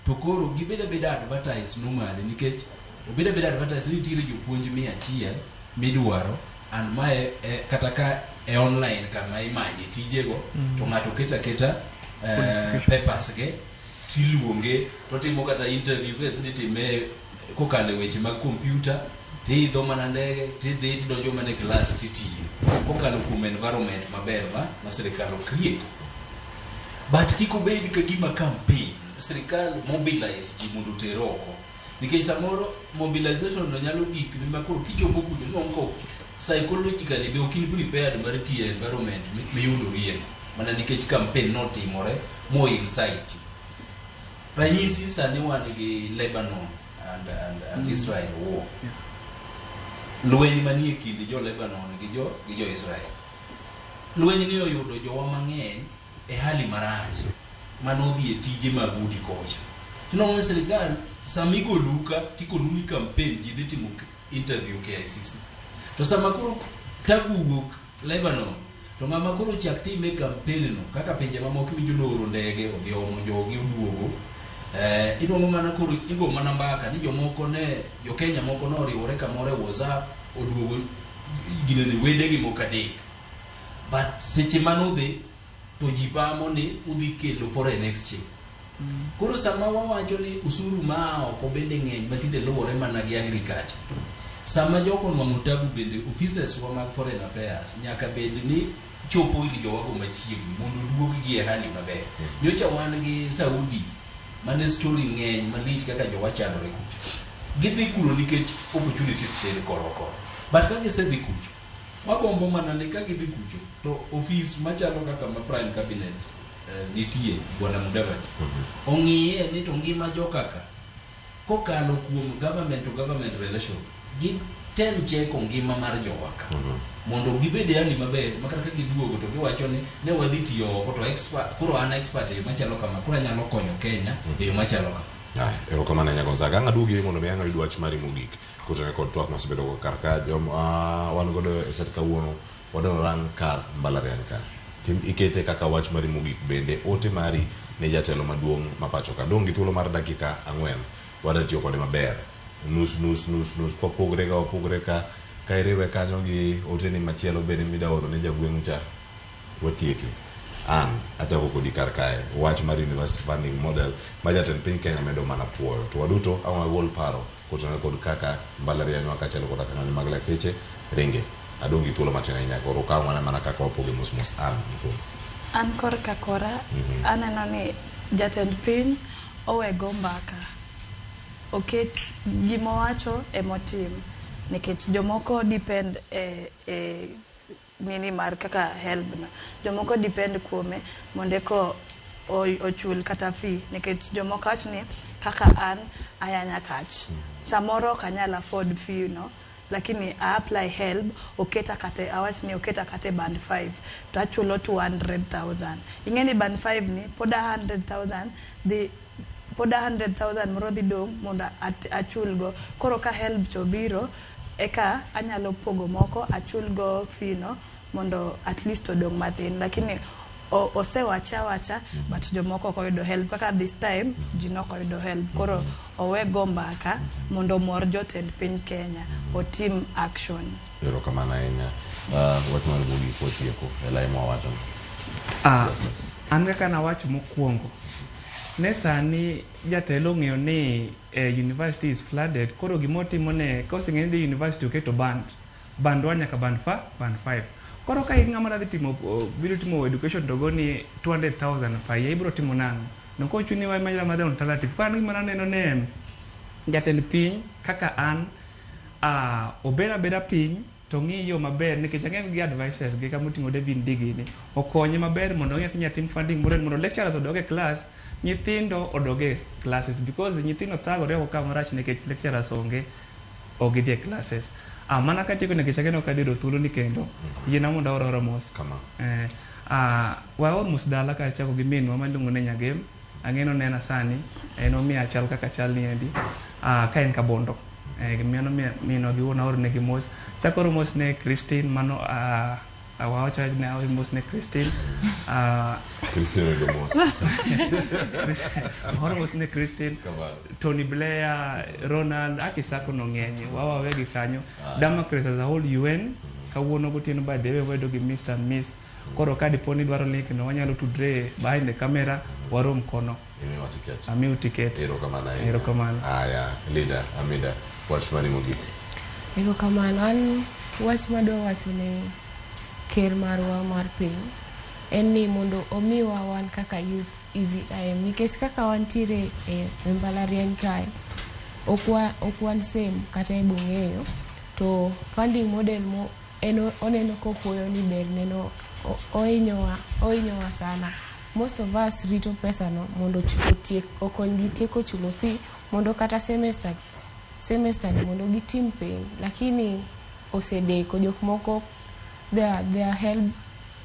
to koro gibeda advertise normally nikech obeda advertise ni tire jopuonj 100 midwaro and mae kata ka e online kama imanye tijego to ng'ato keta papers ge tiluonge to timo kata interview e time kokale weche mag computer tidho mana ndege tidhi tidonjo mana e class titiyo kokalo kuom environment maber ma sirikal create. But kiko bedi ka gima campaign sirikal mobilize ji mondo ter oko. Nikech samoro mobilization no nyalo gik ni makoro kichopo kujo nonko psychologically be okil prepared mar tiye environment miyudo rien mana nikech campaign no timore mo insight. Ranyisi sani wan gi Lebanon and Israel war. Lweny manie kind jo Lebanon gi jo Israel. Lweny ni oyudo jowa mang'eny e hali marach manodhi e tije mag udi kocha. Tino sirikal samigo luka tikoluni campaign jidhi timo interview KICC. To sama koro tagugo Lebanon to ng'ama koro chak time campaign no kaka pinje mamoko winjo loro ndege odhi omo jogi oduogo iduogo mana koro igo mana mbaka ni jomoko ne jo Kenya moko no riwore kamore WhatsApp oduogo gine ni wedegi mokadek. But seche manodhi to jipamo ni udhi kelo foreign exchange. Koro sama wawacho ni usuru ma oko bende ng'eny matinde luwore mana gi agriculture. sama joko nwang'o tabu bende offices wa mag foreign affairs nyaka bed ni chopo ir jowago machiegni mondo duoggi e hali maber. Nyocha wan gi Saudi mane story ng'eny malich kaka jowachanore kucho. Gidhi kuro nikech opportunities tere koro. But ka gisedhi kucho, wagombo mana ni ka gidhi kucho to office machalo kaka ma prime cabinet nitie Bwana Mudavadi ong'iye ni to ngima jokaka kokalo kuom government to government relation gitem cheko ngima mar jowaka mondo gibed yani maber makata ka giduogo to giwacho ni ne wadhi tiyo oko to expert koro an expert e machalo kama koro nyalo konyo Kenya e machalo kama. Erokamano Nya Gonzaga. Ng'aduogi mondo mi ang'ayud wach mari mogik kotene kod twak mosebedo go karka wan godo e set kawuono wadwaro rang kar mbalariany ka tim ikete kaka wach mari mogik bende ote mari ne jatelo maduong' ma pacho ka dong' gi thuolo mar dakika 4 wadwa tiyo kode maber nus kopogre ka iriwe kanyo gi ote ni machielo bende midaoro ne jagweng' cha watieki an achako kodi kar kae wach mar university funding model ma jatend piny Kenya medo mana puoyo to waduto awagol paro kotone kod kaka mbalariany wakachalo kod kaka mag lakteche ringe adongi thuolo matin ahinya koro ka wana mana kaka wapoge mos an korka kora aneno ni jatend piny owego mbaka oket gimowacho emotim nikech jomoko depend nini mar kaka help na jomoko depend kuome monde ko ochul kata fee nikech jomoko achni kaka an ayanya kach samoro kanyala afford fee no lakini I apply help oketa kate awachni oketa kate band 5 to achulo 200,000 ingeni band 5 ni poda 100,000 moro dhi dong mondo achulgo koro ka help to biro eka anyalo pogo moko achulgo fee no mondo at least odong mathin lakini osewacha but jomoko koyudo help kaka this time jino koyudo help koro owego mbaka mondo mor jotend piny Kenya o team action. Erokamano ahinya. Wach mar bugi kotieko elai mwawacho an kaka nawacho mokwongo ne sani jatelo ng'eyo ni university is flooded koro gimotimo ne koseng'e ni university oketo band 1 nyaka band 5 koro ka in ng'ama biro timo education to go ni 200,000 pa ye ibiro timo nang'o no ko chuni wa majala madon talatif kan gima neno ne jatend piny kaka an obera piny to ng'iyo maber nikech ang'en gi advices gi kama oting'o David Ndigi ni okonye maber mondo ong'e kaka nyatim funding mondo lecturers odoge class nyithindo odoge classes because nyithindo thagore oko ka marach nikech lecturers onge dhie classes mana katieko nikech ageno kadiro thuolo ni kendo yiena mondo oro mos waor mos dala ka chako gi minwa maluongo ne Nyagem ang'eno nena sani en omiya chal kaka chal ni endi ka en Kabondo gimiano mino gi wona or ne gi mos chakoro mos ne Christine mano wawacho ne awe mos ne Christine go mos mos ne Christine Tony Blair Ronald akisako no ng'enye wawawe gi kanyo Democrats as a whole UN kawuono gotieno ba dewe wedo gi Mr and Miss koro ka diponi dwaro link no wanyalo tudre behind the camera warom kono amiu ticket erokamano aya leader Amida wach mari mogik. Erokamano an wach madwa wacho ne ker marwa mar piny en ni mondo omiwa wan kaka youth easy time nikech kaka wantiere e mbalariany kae ok wan same kata e bung'eyo to funding model mo oneno kopuoyo ni ber neno ohinyowa sana. Most of us rito pesa no mondo okonygi tieko chulo fee mondo kata semester ni mondo gitim penj lakini osedeko jok moko their help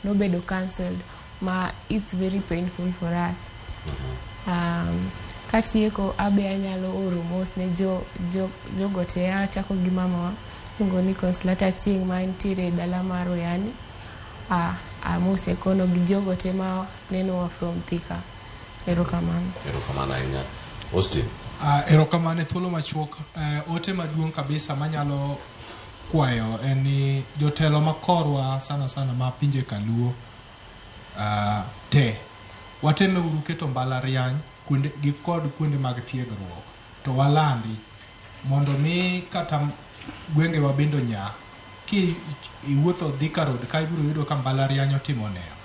no bedo cancelled ma it's very painful for us. Katieko abe anyalo oro mos ne jogo te achako gi mama ngo ni Consolata Ching ma ntiere dala mar Oyani mose kono gi jogo te ma neno from Thika. Erokamano ahinya. Austin erokamano thuolo machuok ote maduong' kabisa manyalo kwayo en ni jotelo makorwa sana ma pinje kaluo te watemo uru keto mbalariany kuonde mag tiegruok to walandi mondo mi kata gwenge wa bendo nya ki iwuotho Thika Road ka ibiro yudo ka mbalariany otimo neo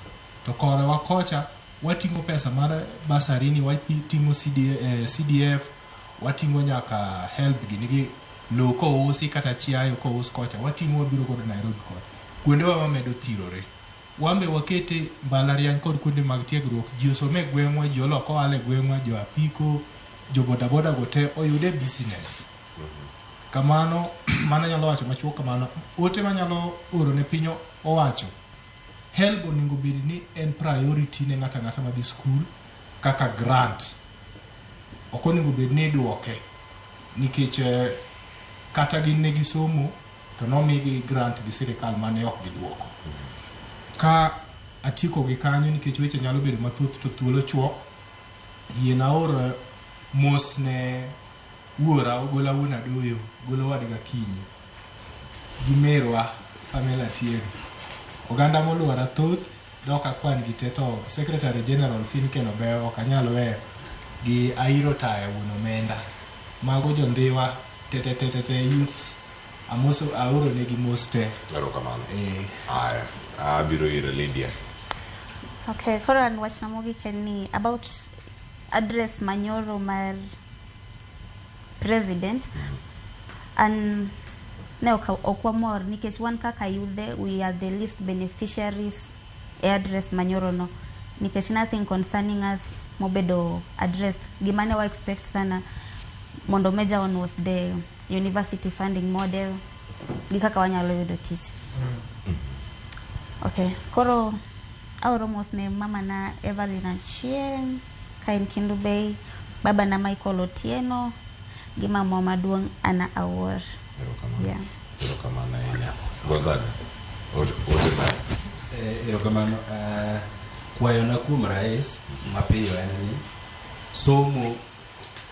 to kore wa kocha watingo pesa mar basarini, watingo CDF, watingo nyaka help gini lo ko usi kata chiayo ko us kocha watingo wabiro godo Nairobi kocha kuonde wa wamedo thirore wambe wakete mbalariany kod kuonde mag tiegruok ji osome gweng'wa, ji oloko ale gweng'wa, jo apiko, jo bodaboda gote oyude business. Kamano mana nyalo wacho machuok kamano ote manyalo oro ne piny owacho help onego bed ni en priority ne ng'ata ng'ata madhi school kaka grant ok onego bed ni duoke nikech kata gin ne gisomo to nomigi grant gi sirikal mane ok giduoko ka atiko gi kanyo nikech weche nyalo bedo mathoth to thuolo chuok yiena or mos ne wuora ogola wuona doyo golo wadga kinyi gi merwa Pamela Tieri oganda moluora thoth doka kwan gi teto Secretary General Finken Obeyo okanyal weyo gi Airo Taya wuon omenda mago jondhiwa tete youth amoso aoro ne gi moste ero kamano aya abiro ira Lydia. Okay, koro an wach na mogik en ni about address manyoro mar president and ne okwamor nikech wan kaka yudhe we are the least beneficiaries address manyoro no nikech nothing concerning us mobedo addressed gimane wa expect sana mondo major one was the university funding model gikaka wanyalo yudo tich. Okay, koro aoro mos ne mama na Evelyn Achieng, Kain Kindu Bay, baba na Michael Otieno, gi mama maduong Ana Awor. Yeah. Erokamano ahinya. Gonzaga. Ote na. Erokamano kwayo na kuom rais mapiyo en ni somo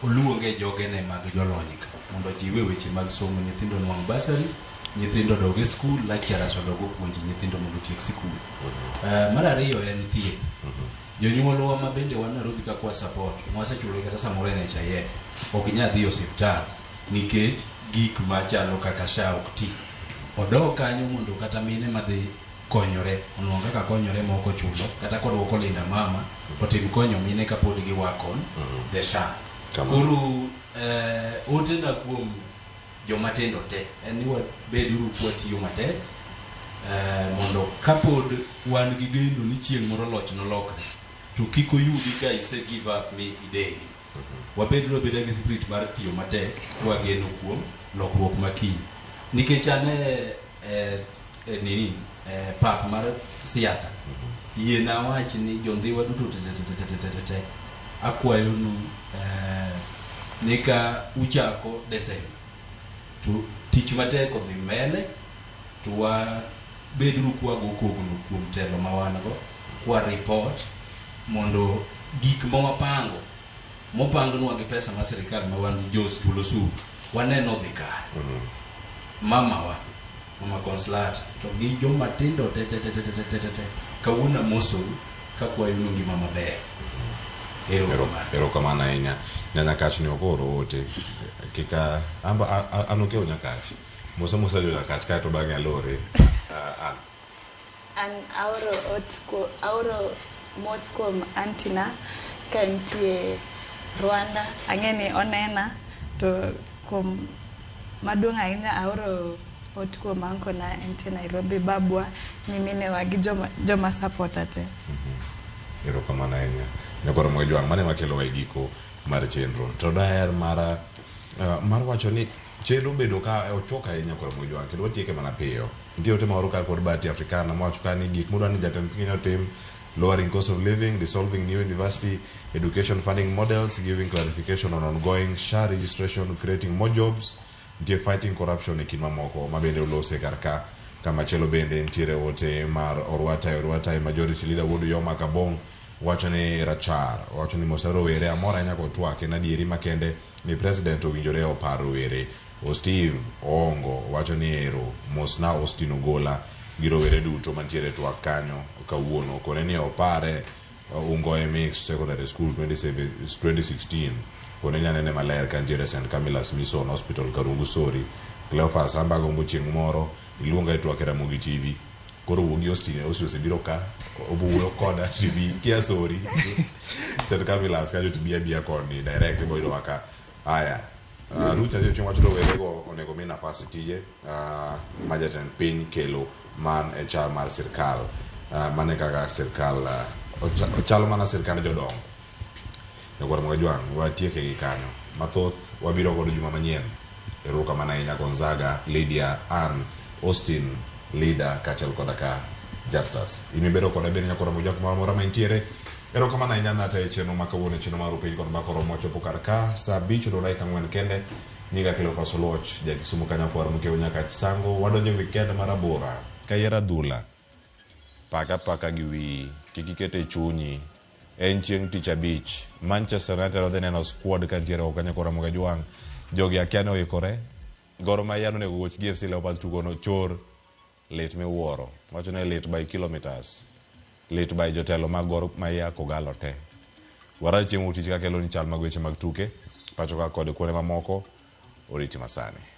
oluonge jogene mag jolony mondo jiwe weche mag somo nyithindo nwang basari nyithindo doge school lecturers odogo puonji nyithindo mondo tiek school. Mar ariyo en thieth. Jonyuolwa ma bende wan Nairobi ka kwa support mwasechulo kata samoro en HIF ok nya dhi osiptal nikech gik machalo kaka SHA ok ti odok kanyo mondo kata mine madhi konyore onuo kaka konyore moko chulo kata kodwoko linda mama otim konyo mine kapod gi wakon the SHA. Koro ote na kuom jomatendo te en ni wabeduru kwatiyo matek mondo kapod wan gi geno ni chieng' moro loch nolokre to kik oyudi ka ise give up ni idegi wabeduru beda gi spirit mar tiyo matek wageno kuom lokruok makiny nikech ane nini pap mar siasa yiena wach ni jondhiwa duto te akwayo nu nika uchako Desemba to tich matek odhi mbele to wa bedru kwa go kogno kuom telo mawanago kwa report mondo gik mopango nwa gi pesa ma sirikal ma wan jos tulo su waneno dhikar mama consulat to gi joma tindo te kawuna moso ka kwayo nungi mama be erokamano ahinya nyanya kach ni okoro ote kika amba anoke nyakach mosa yo nyakach ka to bang'e alore an aoro Moscow antina ka entie Rwanda ang'eni onena to kom maduong' ahinya aoro otko manko na entie Nairobi babwa nyimine wa gi joma supporta te. Erokamano ahinya nyakoro mwejwang' mane makelo wa giko mar chenro to daher mar wacho ni chenro bedo ka ochoka ahinya koro mwejwang' kendo watieke mana piyo nitie ote moro ka kod Bahati Africana mwacho ka ni gik modwa ni jatend piny otim lowering cost of living, dissolving new university education funding models, giving clarification on ongoing SHA registration, creating more jobs, nitie fighting corruption e kind mamoko mabende olose karka kamachielo bende nitiere ote mar Orwatai majority leader Wood Yoma Kabong wacho ni rachar wacho ni mosero were amora nya ko twake na dieri makende ni president owinjore oparo were Steve Ongo wacho ni ero mosna Austin Ogola giro were duto mantiere twak kanyo kawuono kone ni opare Ungoe Mix Secondary School 2016 kone nyanene maler kantiere St. Camillus Mission Hospital Karungu Sori Cleophas amba gombo chieng' moro iluonga e twak Ramogi TV koro wuogi Austin osebiro ka obuwo koda TV kia sorry serikal vilas ka joti bia koni direct boydo waka haya Rucha jo chunga chulo werego onego mi nafasi tije majaten piny kelo man e chal mar sirkal mane kaka sirkal ochalo mana sirkal jodongo negwar mga juang watieke gi kanyo mathoth wabiro godo juma manyien eruka mana ahinya Gonzaga, Lydia, Ann, Austin, Lida kachel kodaka Justus imibedo koda beni nyakora mojak mora maintiere erokamano ahinya nata e chenro makawuono chenro mar piny kod mbaka oromo chopo kar ka saa 5:04 kende nyinga Cleophas Oluoch jakisumu kanyakwar mkew nyaka sango wadonjo weekend mar abora kayera dhula paka gi wi kikikete chunyi en chieng' tich abich Manchester United odhi neno squad kantiere kanyakwar mga juang jogi akiane oikore Gor Mahia onego goch gi FC Leopards tugono chor lit miwuoro wacho ne lit by kilometers lit by jotelo mag Gor Mahia kogalo te wara chieng' utich ka kelo ni chal mag weche mag tuke pacho ka kod kuone mamoko oriti masani